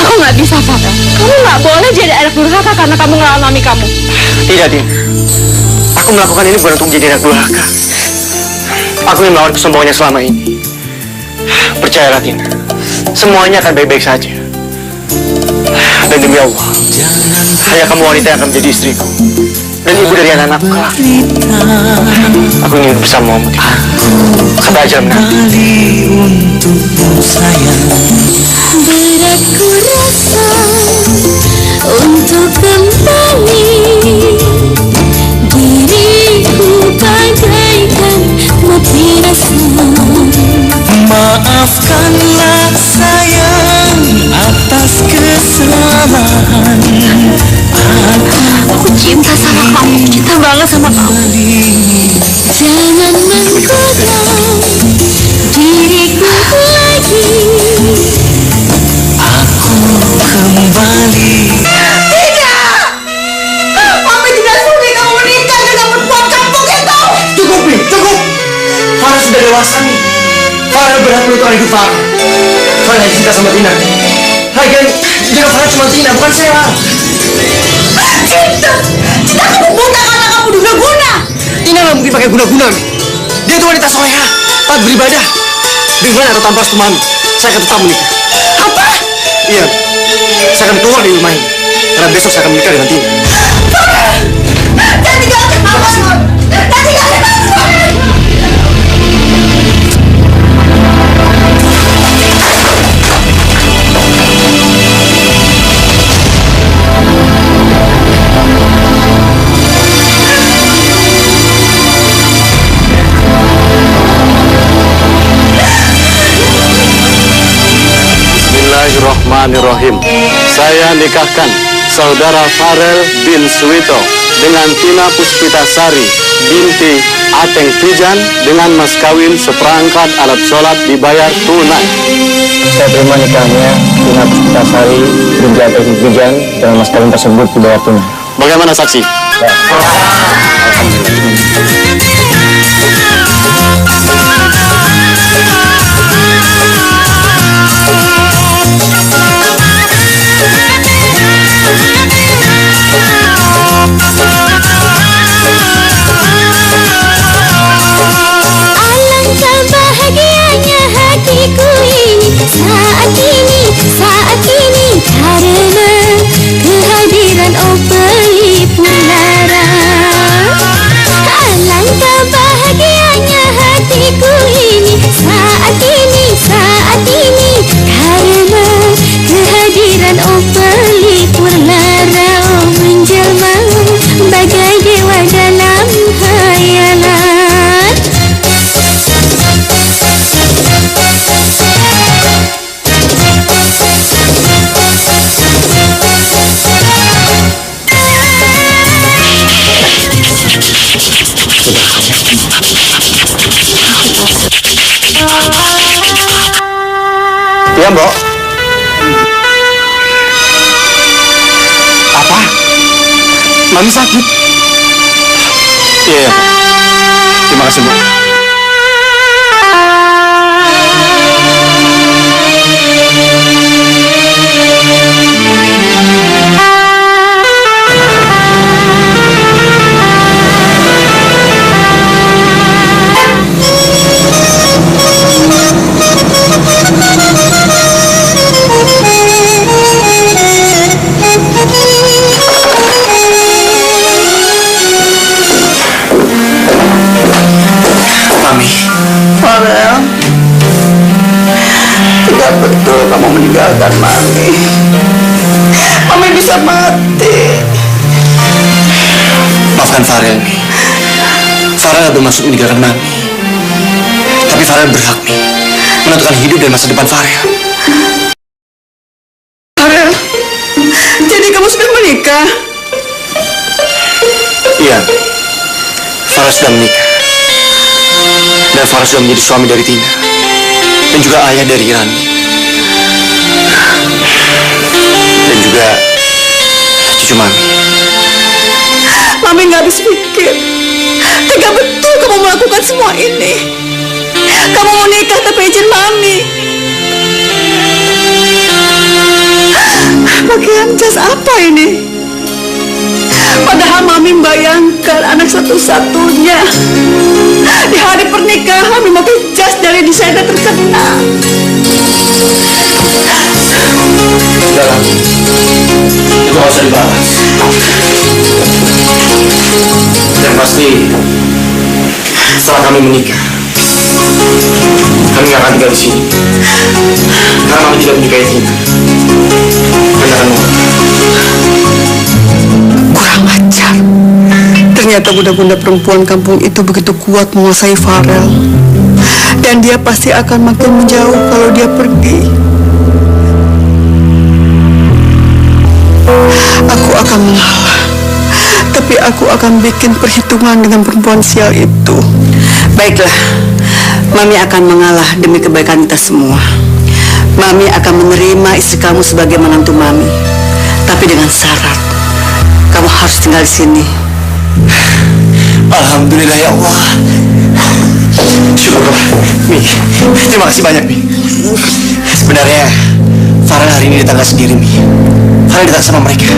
Aku nggak bisa, Farah. Kamu nggak boleh jadi anak durhaka karena kamu ngelawan mami kamu. Tidak, Tin. Aku melakukan ini bukan untuk menjadi anak durhaka. Aku ingin melawan kesombongannya selama ini. Percayalah, Tin. Semuanya akan baik-baik saja. Dan demi Allah, hanya kamu wanita yang akan menjadi istriku. Dan ibu dari anak-anakku kelak. Aku ingin bersamamu, Tin. Sampai ajar menanti. Untukmu sayang, berat ku rasa untuk kembali. Diriku bagaikan mati rasa. Maafkanlah sayang atas kesalahan. Aku cinta sama kamu, cinta banget sama kamu. Jangan menggoda diriku lagi. Aku kembali. Mami tidak sudi kamu menikah dengan perempuan kampung itu. Cukup, Pi, cukup. Farah sudah dewasa nih. Farah berhak menentukan hidup Farah. Farah hanya cinta sama Tina. Lagian juga Farah cuma Tina, bukan Sheila. Cinta kamu buta karena kamu guna-guna. Tina nggak mungkin pakai guna-guna, Mi. Dia itu wanita soleha, taat beribadah. Dengan atau tanpa restu mami, saya akan tetap menikah. Apa? Iya, saya akan keluar dari rumah ini. Karena besok saya akan menikah dengan Tina. Dan tinggalkan mama. Dan tinggalkan mama. Bismillahirrahmanirrahim. Saya nikahkan saudara Farel bin Suwito dengan Tina Puspitasari binti Ateng Pijan dengan mas kawin seperangkat alat sholat dibayar tunai. Saya terima nikahnya Tina Puspitasari binti Ateng Pijan dengan mas kawin tersebut dibayar tunai. Bagaimana saksi? Alangkah bahagianya hatiku ini saat ini Iya, Mbok. Apa? Mami sakit? Iya, Mbok. Terima kasih, Mbok. Farel, tidak betul kamu meninggalkan Mami. Mami bisa mati. Maafkan Farel, Mi. Farel gak bermaksud meninggalkan Mami. Tapi Farel berhak, Mi, menentukan hidup dan masa depan Farel. Farel, jadi kamu sudah menikah? Iya, Farel sudah menikah. Dan Farel sudah menjadi suami dari Tina. Dan juga ayah dari Rani. Dan juga cucu Mami. Mami nggak habis pikir. Tega betul kamu melakukan semua ini. Kamu mau nikah tapi izin Mami. Pakaian jas apa ini? Padahal Mami membayangkan anak satu-satunya. Di hari pernikahan memakai jas dari desainer terkenal. Udah, itu gak usah dibahas. Yang pasti, setelah kami menikah, kami gak akan tinggal di sini. Karena kami tidak menikahi Tina. Kami akan mengulang. Kurang ajar. Ternyata bunda-bunda perempuan kampung itu begitu kuat menguasai Farel. Dan dia pasti akan makin menjauh kalau dia pergi. Aku akan mengalah. Tapi aku akan bikin perhitungan dengan perempuan sial itu. Baiklah, Mami akan mengalah demi kebaikan kita semua. Mami akan menerima istri kamu sebagai menantu Mami. Tapi dengan syarat, kamu harus tinggal di sini. Alhamdulillah ya Allah. Syukurlah, Mi. Terima kasih banyak, Mi. Sebenarnya Farel hari ini datang sendiri, Mi. Farel datang sama mereka.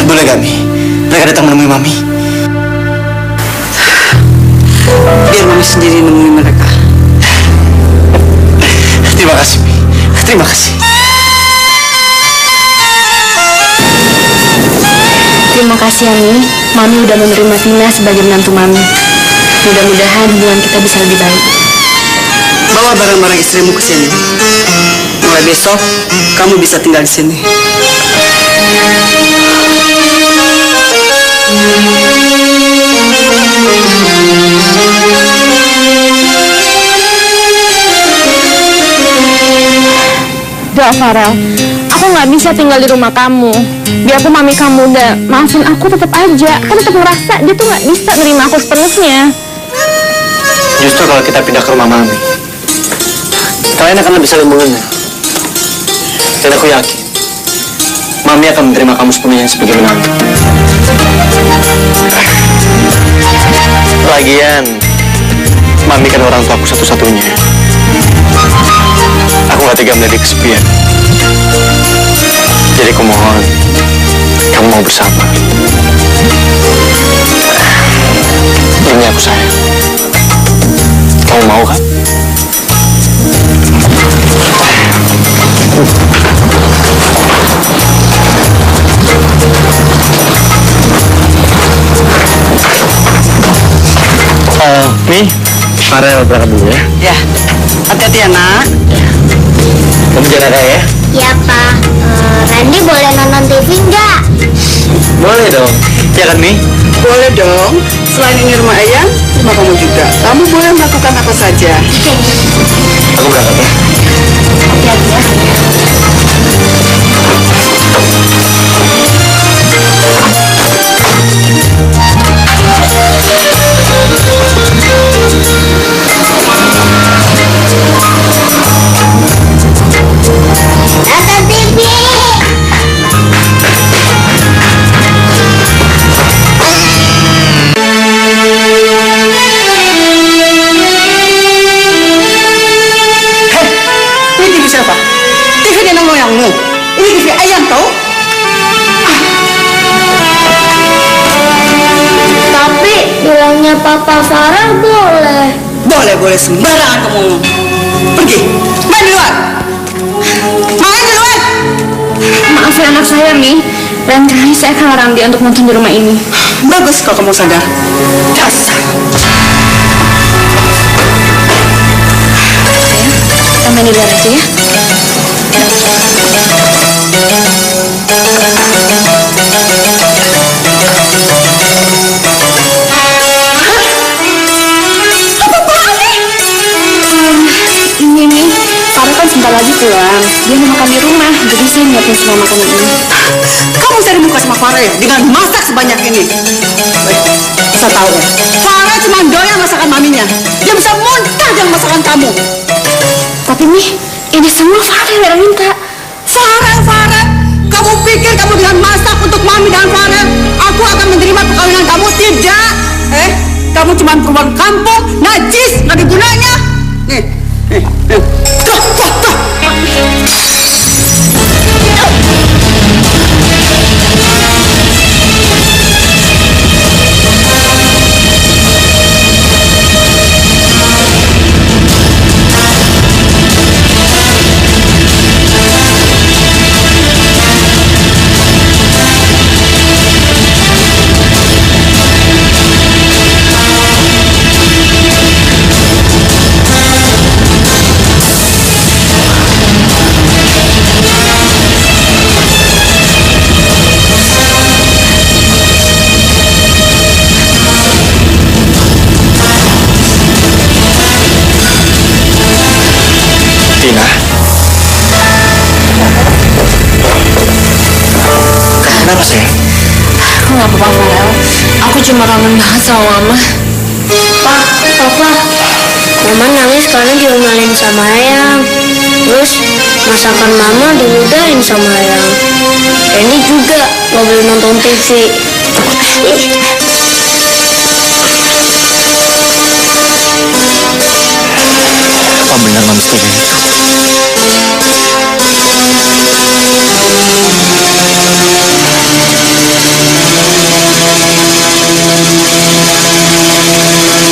Boleh gak, Mi? Mereka datang menemui Mami. Biar Mami sendiri menemui mereka. Terima kasih, Mi. Terima kasih. Terima kasih ya, Mi. Mami udah menerima Tina sebagai menantu Mami. Mudah-mudahan hubungan kita bisa lebih baik. Bawa barang-barang istrimu ke sini. Mulai besok, kamu bisa tinggal di sini. Doa Farel, aku nggak bisa tinggal di rumah kamu. Biarpun mami kamu udah maafin aku, tetap aja. Kan tetap ngerasa dia tuh nggak bisa nerima aku sepenuhnya. Justru kalau kita pindah ke rumah Mami, kalian akan lebih saling mengenal. Dan aku yakin, Mami akan menerima kamu sepenuhnya sebagai menantu. Lagian, Mami kan orang tuaku satu-satunya. Aku gak tega melihat dia kesepian. Jadi aku mohon, kamu mau bersabar. Ini aku sayang. Kamu mau kan? Mi, Farel berangkat dulu ya. Ya, hati-hati ya, Nak. Kamu jaga ya. Ya, Pak. Randy boleh nonton TV nggak? Boleh dong. Ya kan, Mi? Boleh dong. Selain ini rumah Eyang, rumah kamu juga. Kamu boleh melakukan apa saja. Aku berangkat ya. Hati-hati ya. boleh sembarangan kamu ngomong. Pergi, main di luar. Main di luar. Maafin anak saya, Mi. Lain kali saya akan larang dia untuk nonton di rumah ini. Bagus kalau kamu sadar. Dasar. Kita main di luar aja ya. Ini nih, Farah kan sebentar lagi pulang. Dia mau makan di rumah, jadi saya nyiapin semua makanan ini. Kamu cari muka sama Farah ya dengan masak sebanyak ini. Saya tahu ya, Farah cuma doyan masakan maminya. Dia bisa muntah dengan masakan kamu. Tapi Mi, ini semua Farah yang minta. Farah, kamu pikir kamu dengan masak untuk mami dan Farah, aku akan menerima perkawinan kamu? Tidak. Kamu cuma perempuan kampung, najis, nggak ada gunanya. Nih. Tuh. Tina, kenapa sayang? Aku nggak apa-apa, Farel. Aku cuma kangen banget sama Mama. Papa, Mama nangis karena diomelin sama Ayang. Terus masakan Mama diludahin sama Ayang. Randy juga nggak boleh nonton TV. Apa benar Mami seperti itu?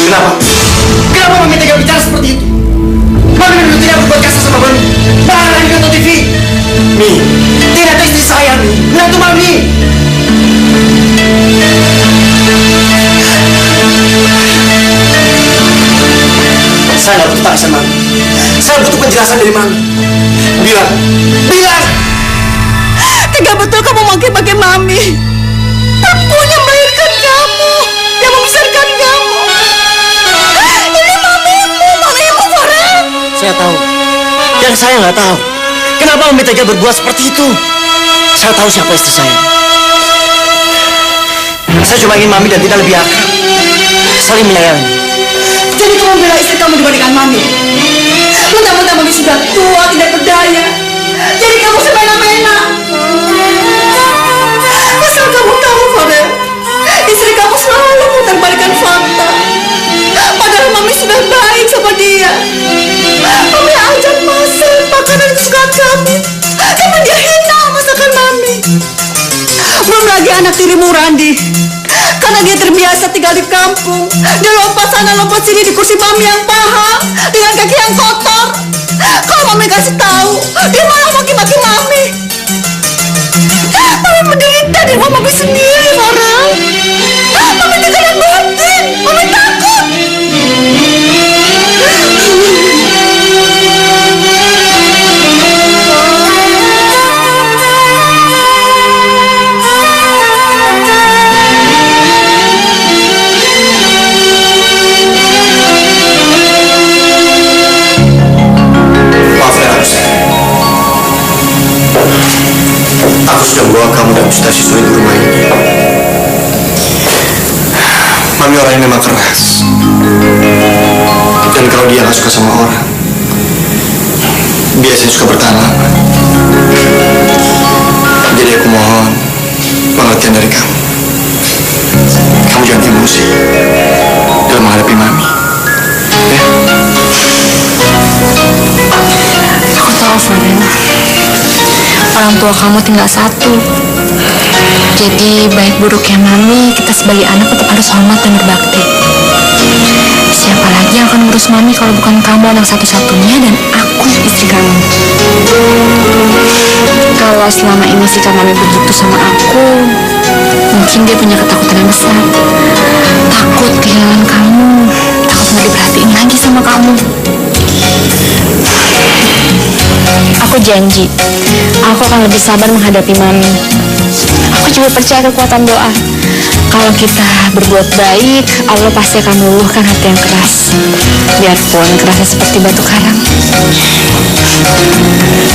Kenapa Mami tega bicara seperti itu? Mami memang tidak berbuat kasar sama Mami. Barang di nonton TV. Mi, Tina itu istri saya, Mi. Menantu Mami. Saya nggak butuh tangisan Mami. Saya butuh penjelasan dari Mami. Bilang. Tega betul kamu maki-maki mami. Aku yang melahirkan kamu, yang membesarkan kamu. Ini mamimu, Farel. Saya tahu. Yang saya nggak tahu. Kenapa Mami tega berbuat seperti itu? Saya tahu siapa istri saya. Saya cuma ingin Mami dan Tina lebih akrab. Saling menyayangi. Jadi kamu bela istri kamu dibandingkan mami. Mentang-mentang mami sudah tua, tidak berdaya. Jadi kamu semena-mena. Asal kamu tahu, Farel, istri kamu selalu memutarbalikkan fakta. Padahal mami sudah baik sama dia. Mami ajak masak makanan kesukaan kamu, tapi dia hina masakan mami. Belum lagi anak tirimu Randi. Karena dia terbiasa tinggal di kampung, dia lompat sana lompat sini di kursi mami yang paha dengan kaki yang kotor. Kalau mami kasih tahu, dia malah maki-maki mami. Mami menderita di rumah mami sendiri, Farel. Mami tidak ada batin, mami takut. Aku sudah membawa kamu dan Ustaz Siswi ke rumah ini. Mami orangnya memang keras. Dan kalau dia nggak suka sama orang, biasanya suka bertahan lama. Jadi aku mohon pengertian dari kamu. Kamu jangan emosi dalam menghadapi Mami. Ya? Aku tahu, Farel. Orang tua kamu tinggal satu. Jadi baik buruknya Mami, kita sebagai anak tetap harus hormat dan berbakti. Siapa lagi yang akan ngurus Mami kalau bukan kamu anak satu-satunya dan aku istri kamu? Kalau selama ini sikap Mami begitu sama aku, mungkin dia punya ketakutan yang besar. Takut kehilangan kamu, takut nggak diperhatiin lagi sama kamu. Aku janji, aku akan lebih sabar menghadapi Mami. Aku juga percaya kekuatan doa. Kalau kita berbuat baik, Allah pasti akan meluluhkan hati yang keras. Biarpun kerasnya seperti batu karang.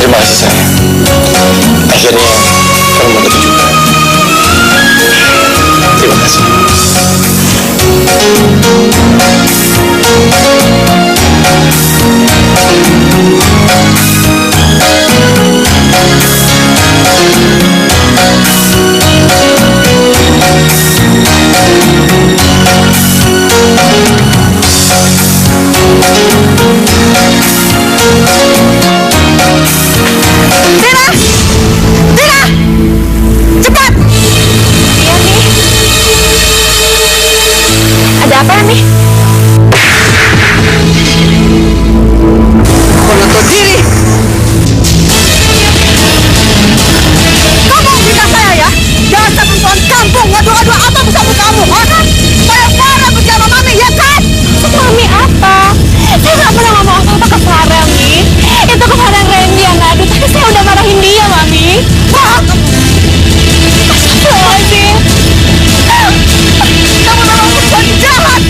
Terima kasih sayang. Akhirnya kamu mengerti juga. Terima kasih. Ada apa nih? Kau tahu diri. Kamu bina saya ya? Dasar perempuan kampung, ngadu-ngadu apa bersama kamu, kan? Para bersama Mami, ya kan? Mami apa? Saya nggak pernah ngomong apa-apa ke Farel nih. Itu kemarin Randy yang ngadu, tapi saya udah marahin dia, Mami. Astagfirullahaladzim. Kamu memang perempuan jahat.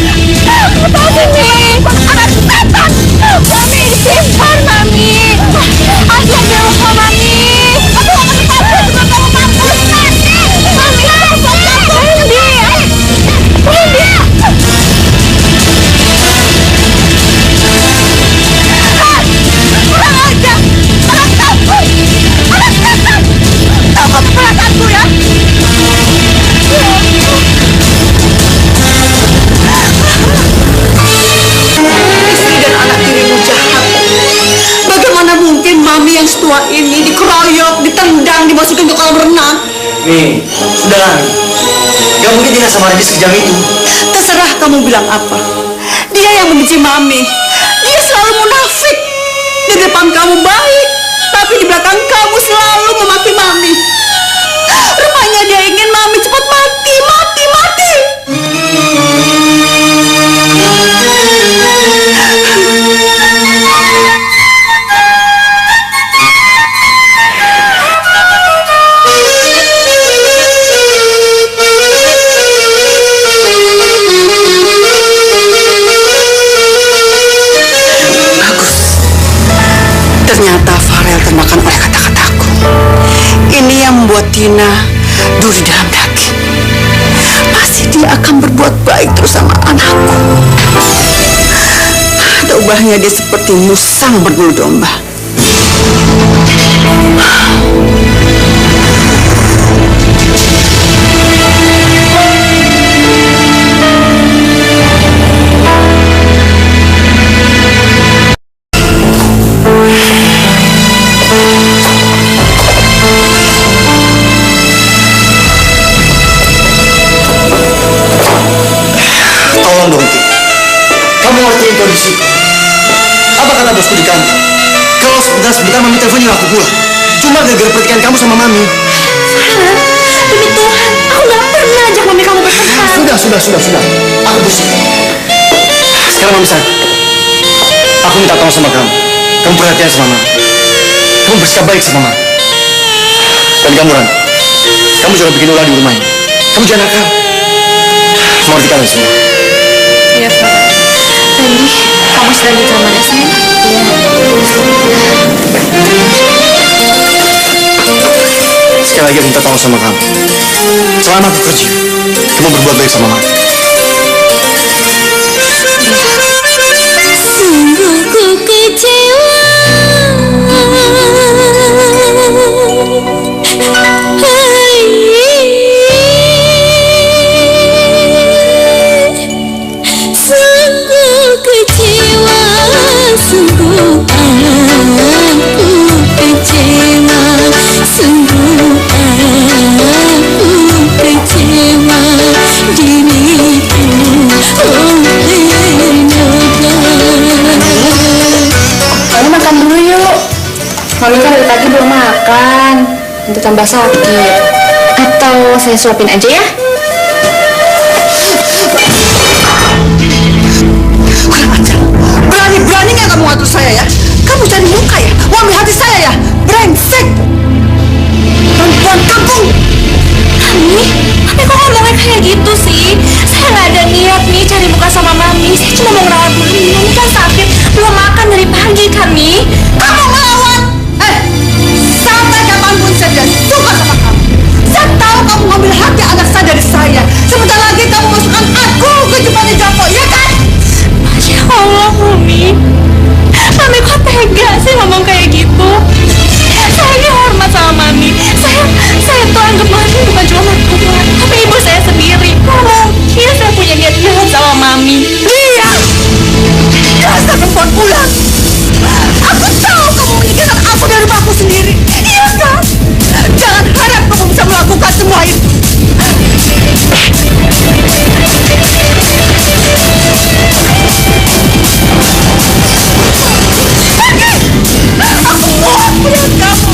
Apa sih, Anak setan. Mami disimpan, Mami. Astagfirullah, Mami. Aku akan takut sebelum kamu mampus. Mami, Randy. Randy. Kurang ajar. Anak takut. Anak setan. Tahu kamu perasaanku ya? Istri dan anak tirimu jahat. Bagaimana mungkin Mami yang setua ini dikeroyok, ditendang, dimasukin ke kolam renang? Nih, sudahlah. Gak mungkin Tina sama Randy sekejam itu. Terserah kamu bilang apa. Dia yang membenci Mami. Dia selalu munafik. Di depan kamu baik, tapi di belakang kamu selalu memaki Mami. Rupanya dia ingin Mami cepat mati, mati, mati. Bagus. Ternyata Farel termakan oleh kata-kataku. Ini yang membuat Tina duri dalam daging. Pasti dia akan berbuat baik terus sama anakku. Ada ubahnya dia seperti musang berbulu domba. Tolong dong, Ti. Kamu ngertiin kondisiku. Apa kata bosku di kantor? Kalau sebentar Mami teleponnya aku pulang. Cuma gara-gara pertikaian kamu sama Mami. Farel, demi Tuhan, aku nggak pernah ajak Mami kamu bertengkar. Sudah. Aku pusing. Sekarang Mami sadar. Aku minta tolong sama kamu. Kamu perhatian sama Mami. Kamu bersikap baik sama Mami. Dan kamu, Ran. Kamu jangan bikin ulah di rumah ini. Kamu jangan nakal. Mengerti kalian semua. Iya, Farel. Randy, kamu sedang di kamar ya, sayang? Iya. Sekali lagi aku minta tolong sama kamu. Selama aku kerja, kamu berbuat baik sama Mami. Sungguh ku kecewa. Sungguh kecewa, sungguh aku kecewa, sungguh aku kecewa diriku olehnya. tambah sakit. Atau saya suapin aja ya? Kurang ajar. Berani-beraninya kamu ngatur saya ya. Kamu cari muka ya. Mau ambil hati saya ya. Brengsek. Perempuan kampung. Mami kok ngomongnya kayak gitu sih? Saya nggak ada niat nih cari muka sama Mami. Saya cuma mau ngerawat dulu. Mami kan sakit, belum makan dari pagi kan, Mi? Kamu melawan. Sampai kapanpun saya tidak suka sama kamu. Saya tahu kamu ngambil hati anak saya dari saya. Sebentar lagi kamu masukkan aku ke jembatan Jompo, ya kan? Masya Allah, Mami. Mami kok tega sih ngomong kayak gitu? Saya ini hormat sama Mami. Saya tuh anggap Mami bukan cuma mertua, tapi ibu saya sendiri. Mungkin saya punya niat jahat sama Mami. Diam! Dasar perempuan pulang. Aku tahu kamu menyingkirkan aku dari rumahku sendiri. Iya kan? Jangan harap kamu bisa melakukan semua itu. Pergi! Aku muak melihat kamu.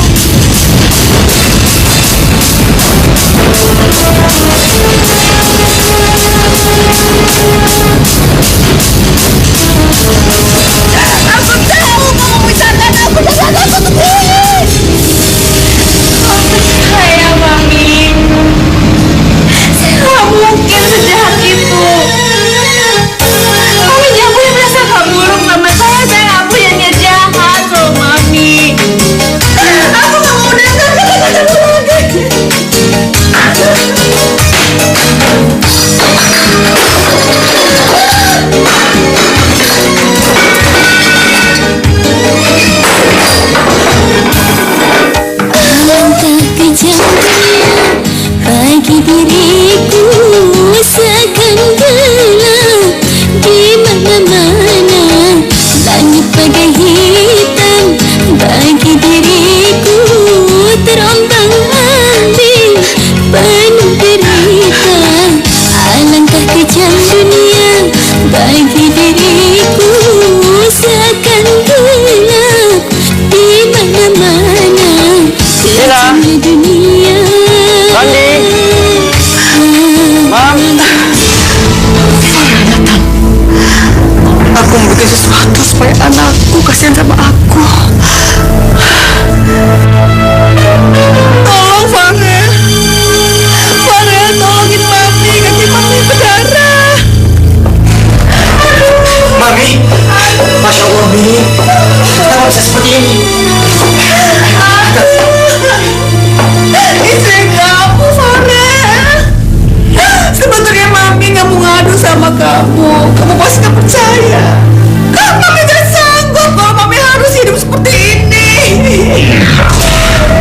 Aku tahu kamu bicarakan aku dengan aku sendiri. Saya, Mami. Saya nggak mungkin sejahat itu. Mami jangan punya prasangka buruk sama saya. Saya nggak punya niat jahat loh, Mami. Aku nggak mau dengar kata-katamu lagi. Alangkah kejamnya bagi diriku, seakan gelap di mana-mana. Langit bagai hitam bagi diriku, terombang ambing penuh derita. Alangkah kejam dunia bagi diriku, seakan gelap di mana-mana. Kejam dunia. Randi. Mam. Aku mau bikin sesuatu supaya anakku kasihan sama aku. Tolong Farel. Farel, tolongin Mami. Kaki Mami berdarah. Mami. Masya Allah, Mi. Kenapa bisa seperti ini? Istri kamu, Farel. Sebetulnya Mami nggak mau ngadu sama kamu. Kamu pasti nggak percaya. Mami gak sanggup kalau Mami harus hidup seperti ini.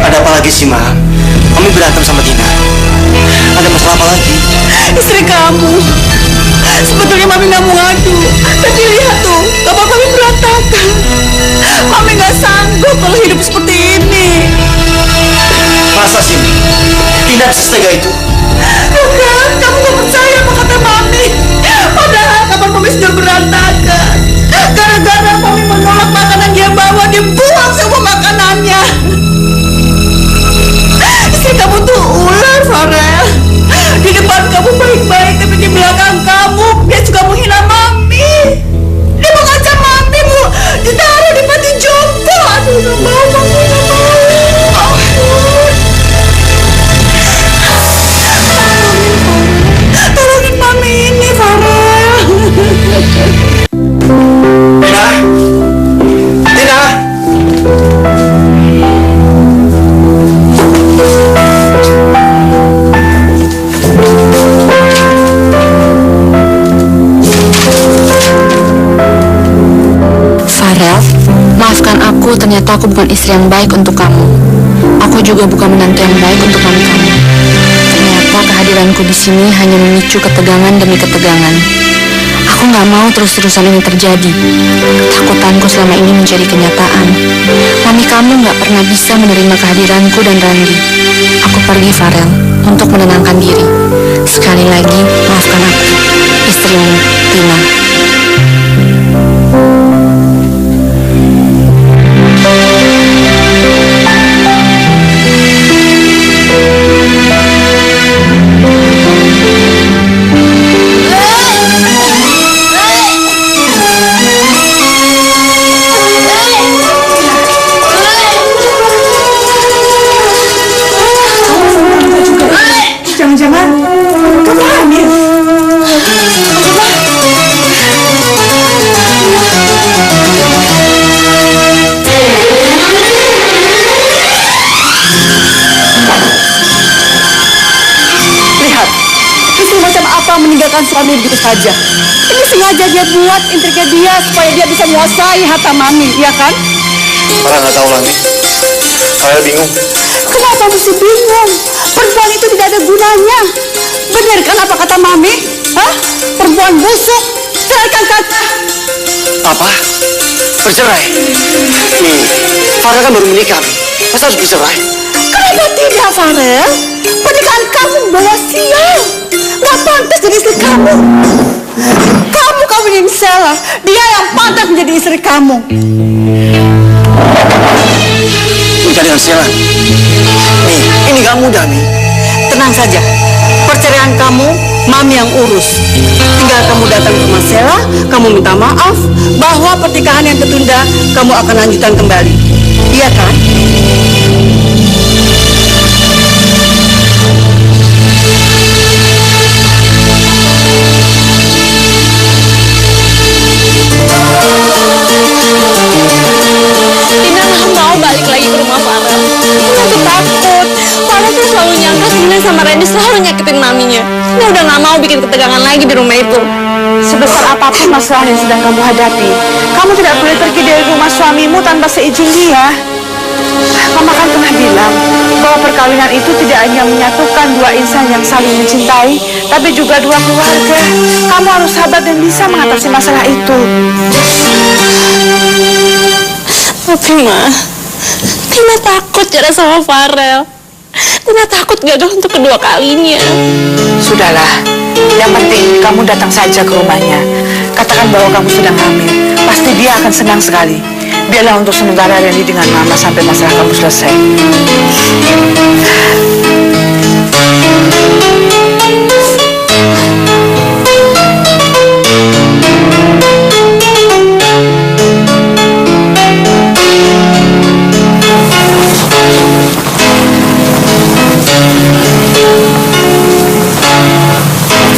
Ada apa lagi sih, Ma? Mami berantem sama Tina. Ada masalah apa lagi? Istri kamu. Sebetulnya Mami nggak mau ngadu. Tapi lihat tuh, kamar Mami berantakan. Mami nggak sanggup kalau hidup seperti ini. Masa sih? Tina bisa setega itu? Bukan, kamu gak percaya apa kata Mami. Padahal kamar Mami sudah berantakan. Gara-gara Mami menolak makanan dia bawa, dia buang semua makanannya. Istri kamu tuh ular, Farel. Di depan kamu baik-baik, tapi di belakang kamu dia juga menghina Mami. Dia mau ngajak Mami, mau ditaruh di panti jompo. Aduh, gak mau, Mami gak mau. Ampun. Tolongin Mami ini, Farel. Tina? Tina? Farel, maafkan aku, ternyata aku bukan istri yang baik untuk kamu. Aku juga bukan menantu yang baik untuk kamu. Ternyata kehadiranku di sini hanya memicu ketegangan demi ketegangan. Aku nggak mau terus-terusan ini terjadi. Ketakutanku selama ini menjadi kenyataan. Mami kamu nggak pernah bisa menerima kehadiranku dan Randi. Aku pergi, Farel, untuk menenangkan diri. Sekali lagi, maafkan aku, istrimu, Tina. saja, Ma. Kamu hamil. Lihat, istri macam apa meninggalkan suami begitu saja. Ini sengaja dia buat intriknya dia supaya dia bisa menguasai harta Mami, iya kan? Farah nggak tahu lagi. Farel bingung. Kenapa mesti bingung? Perempuan itu tidak ada gunanya. Benar kan apa kata Mami? Hah? Perempuan busuk. Ceraikan kata. Apa? Bercerai? Farel kan baru menikah. Masa harus bercerai? Kenapa tidak, Farel? Pernikahan kamu bawa sial. Gak pantas jadi istri kamu. Kamu kawinin Sela. Dia yang pantas menjadi istri kamu. Nikah dengan Sela. Ini gak mudah, Mi. Tenang saja. Perceraian kamu, Mami yang urus. Tinggal kamu datang ke rumah Sela, kamu minta maaf bahwa pernikahan yang tertunda kamu akan lanjutkan kembali. Iya kan? Tina nggak mau balik lagi ke rumah Farel. Tina tuh takut. Farel tuh selalu nyangka Tina sama Randy selalu nyakitin maminya. Tina udah nggak mau bikin ketegangan lagi di rumah itu. Sebesar apapun masalah yang sedang kamu hadapi, kamu tidak boleh pergi dari rumah suamimu tanpa seizin dia. Mama kan pernah bilang bahwa perkawinan itu tidak hanya menyatukan dua insan yang saling mencintai, tapi juga dua keluarga. Kamu harus sabar dan bisa mengatasi masalah itu. Tapi Ma, Tina takut cerai sama Farel. Tina takut gagal untuk kedua kalinya. Sudahlah, yang penting kamu datang saja ke rumahnya. Katakan bahwa kamu sedang hamil. Pasti dia akan senang sekali. Biarlah untuk sementara Randy dengan Mama sampai masalah kamu selesai.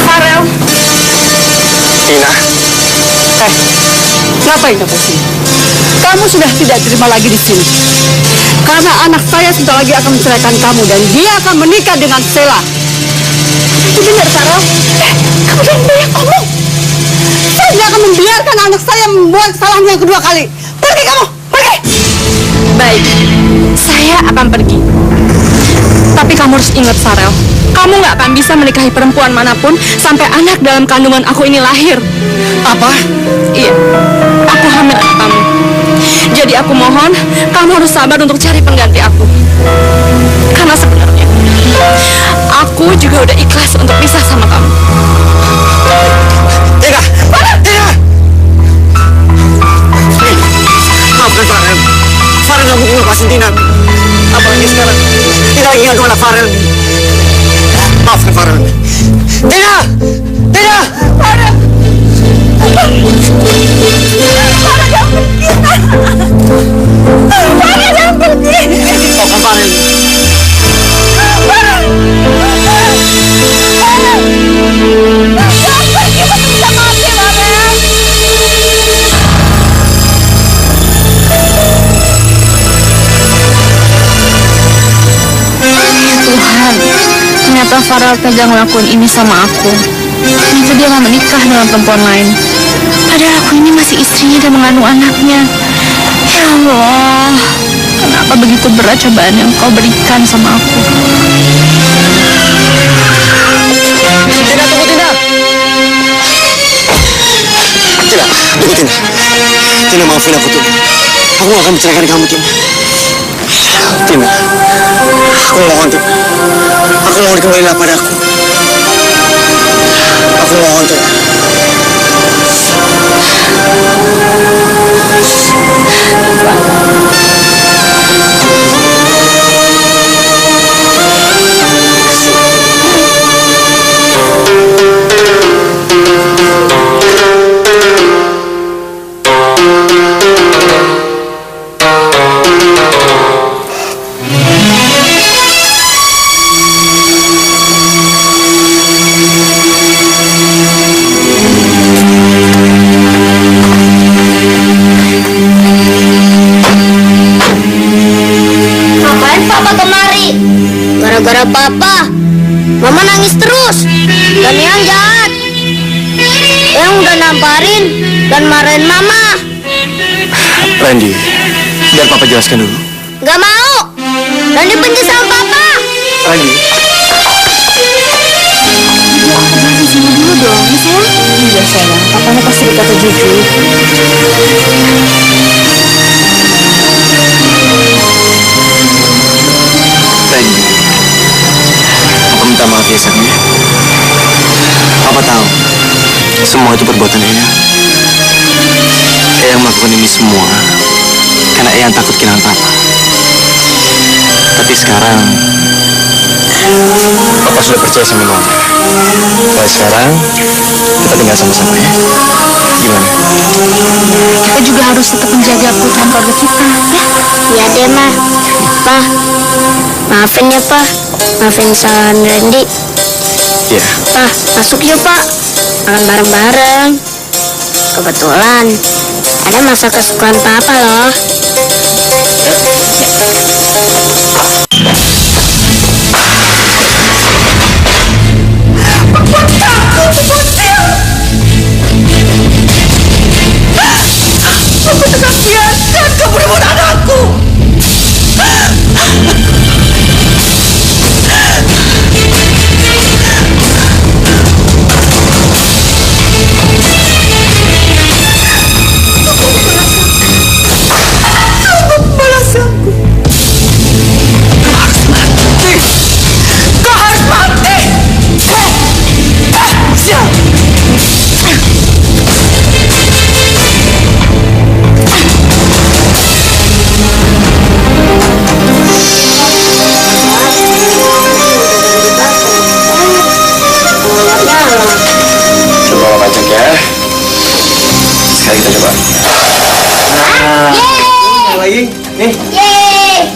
Farel, Tina. Ngapain kamu sini? Kamu sudah tidak terima lagi di sini. Karena anak saya sebentar lagi akan menceraikan kamu dan dia akan menikah dengan Sela. Itu benar, Farel. Kamu jangan banyak ngomong. Saya tidak akan membiarkan anak saya membuat kesalahan yang kedua kali. Pergi kamu, pergi. baik. Saya akan pergi. Tapi kamu harus ingat, Farel. Kamu nggak akan bisa menikahi perempuan manapun sampai anak dalam kandungan aku ini lahir. Apa? Iya, aku hamil anak kamu. Jadi aku mohon, kamu harus sabar untuk cari pengganti aku. Karena sebenarnya, aku juga udah ikhlas untuk pisah sama kamu. Tina! Tina! Maafkan Farel. Farel nggak mungkin lepasin Tina. Apalagi sekarang, Tina lagi ngandung anak Farel. Maafkan Farel. Tina! Tina! Farel! Farel jangan pergi! Farel jangan pergi! Maafkan Farel. Farel! Farel! Jangan pergi, masih bisa mati, Farel! Tuhan, ternyata Farel tega ngelakuin ini sama aku. Ternyata dia mau menikah dengan perempuan lain. Padahal aku ini masih istrinya dan mengandung anaknya. Ya Allah, kenapa begitu berat cobaan yang kau berikan sama aku? Tina, tunggu Tina! Tina, tunggu Tina. Tina, maafin aku tuh. Aku gak akan menceraikan kamu, Tina. Tina, aku mohon, Tina. Aku mohon kembalilah padaku. Aku mohon, Tina. apa-apa. Mama nangis terus. Dan yang jahat. Yang udah namparin dan marahin Mama. Randy, biar Papa jelaskan dulu. Gak mau. Randy benci sama Papa. Randy. Sini dulu dong, ya sayang. Iya sayang, papanya pasti berkata jujur. Randy, Papa minta maaf ya sayang ya. Papa tahu semua itu perbuatan Eyang. Eyang melakukan ini semua karena Eyang takut kehilangan Papa. Tapi sekarang Papa sudah percaya sama Mama. Mulai sekarang kita tinggal sama-sama ya. Gimana? Kita juga harus tetap menjaga keutuhan keluarga kita, ya? Ya deh, Ma. Pa, maafin ya, Pa. Maafin kesalahan Randy. Iya. Pa, masuk yuk, Pak. Makan bareng-bareng. Kebetulan ada masak kesukaan Papa loh. Aku tegak biarkan kamu rebut anakku. Balasanku. Kau harus mati. Kau harus mati. Siap. Coba Papa cek ya. Sekali kita coba. Lagi, nih. Yeay!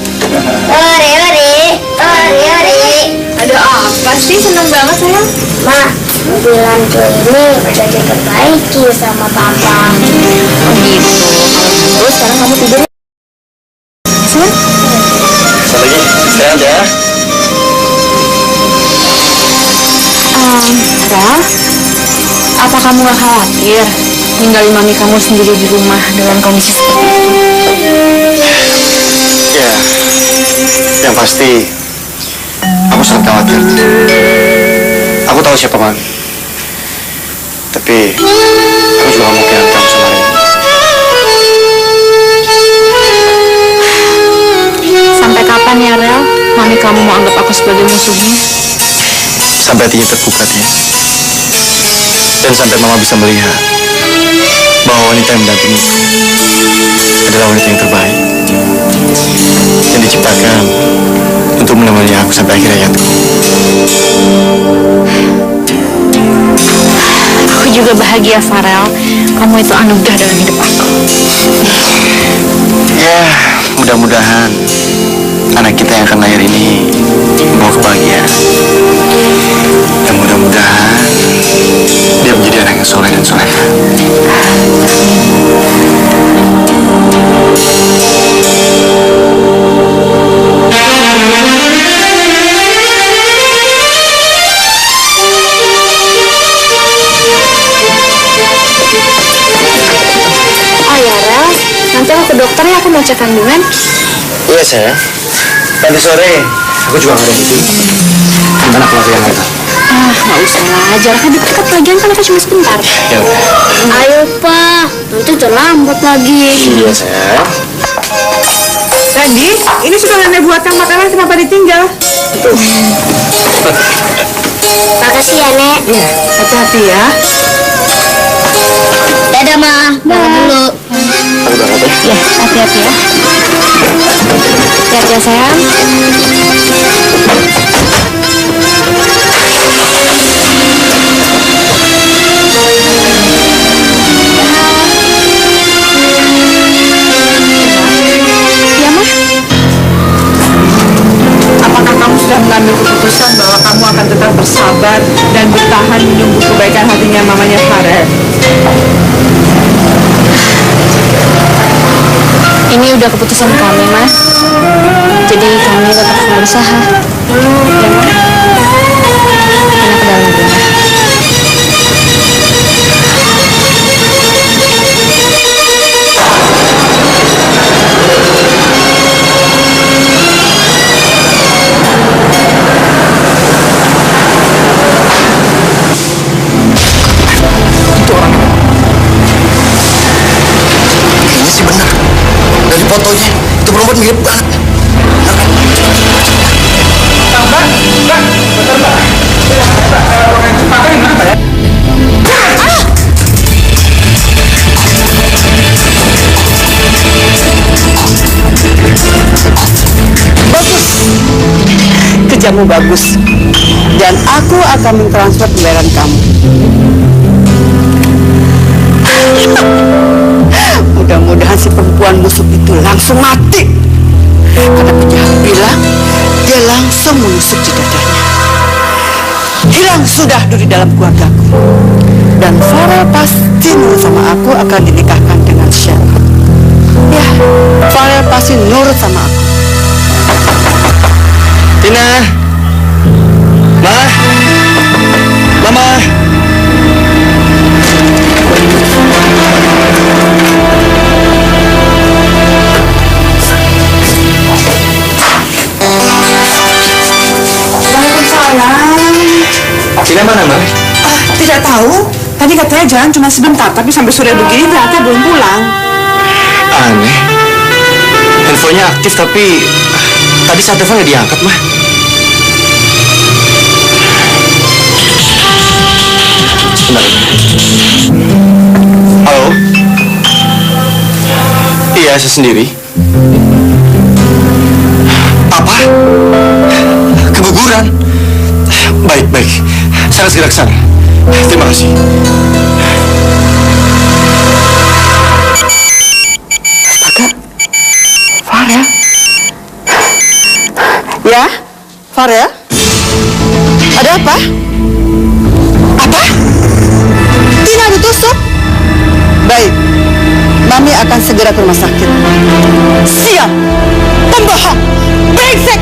Ore. Aduh, apa sih? Seneng banget sayang. Ma, mobilanku ini udah diperbaiki sama Papa. Oh gitu. Kalau gitu sekarang kamu tidur. Sayang? Satu lagi, istirahat ya. Rel, apa kamu gak khawatir ninggalin mami kamu sendiri di rumah dengan kondisi seperti itu? Ya, yang pasti aku sangat khawatir. Aku tahu siapa Man. Tapi aku juga gak mau kehilangan kamu sama Randy. Sampai kapan ya Rel? Mami kamu mau anggap aku sebagai musuhnya? Sampai hatinya terbuka dia. Dan sampai Mama bisa melihat bahwa wanita yang mendampingi itu adalah wanita yang terbaik yang diciptakan untuk menemani aku sampai akhir hayatku. Aku juga bahagia Farel. Kamu itu anugerah dalam hidup aku. Ya, mudah-mudahan anak kita yang akan lahir ini membawa kebahagiaan. Dan mudah-mudahan dia menjadi anak yang soleh dan soleha. Oh ya Rel, nanti aku ke dokter ya, aku mau cek kandungan. Iya sayang. Nanti sore aku juga nggak ada meeting. Gimana kalau yang lain? Nggak usah lah, jaraknya dekat lagian kan aku cuma sebentar. Ya udah. Ayo, Pa. Nanti terlambat lagi. Iya sayang. Randy, ini sudah nenek buatkan makanan, kenapa ditinggal? Makasih ya, Nek. Iya, hati-hati ya. Dadah, Ma. Dadah dulu. Aku berangkat ya. Ya, hati-hati ya. Hati-hati ya sayang. Ya, Ma? Apakah kamu sudah mengambil keputusan bahwa kamu akan tetap bersabar dan bertahan menunggu kebaikan hatinya mamanya Farel? Ini udah keputusan kami, Mas. Jadi kami tetap akan berusaha. Ya, Ma? Enak ke dalam rumah. Kayaknya sih benar. Dari fotonya, itu perempuan mirip banget. Bagus. Kerjamu bagus. Dan aku akan mentransfer pembayaran kamu. Mudah-mudahan si perempuan musuh itu langsung mati. Karena penjahat bilang dia langsung menusuk di dadanya. Hilang sudah dari dalam keluargaku. Dan Farel pasti nurut sama aku akan dinikahkan dengan Sheila. Ya, Farel pasti nurut sama aku. Tina, Ma, Mama. Tina mana, Ma? Tidak tahu. Tadi katanya jalan cuma sebentar, tapi sampai sore begini ternyata belum pulang. Aneh. Handphonenya aktif tapi tadi saat telepon nggak diangkat, Ma. Sebentar. Halo. Iya, saya sendiri. Apa? Keguguran? Baik, baik. Saya segera ke sana. Terima kasih. Astaga, Farel? Ya, Farel? Ada apa? Apa? Tina ditusuk? Baik, Mami akan segera ke rumah sakit. Siap, pembohong, brengsek!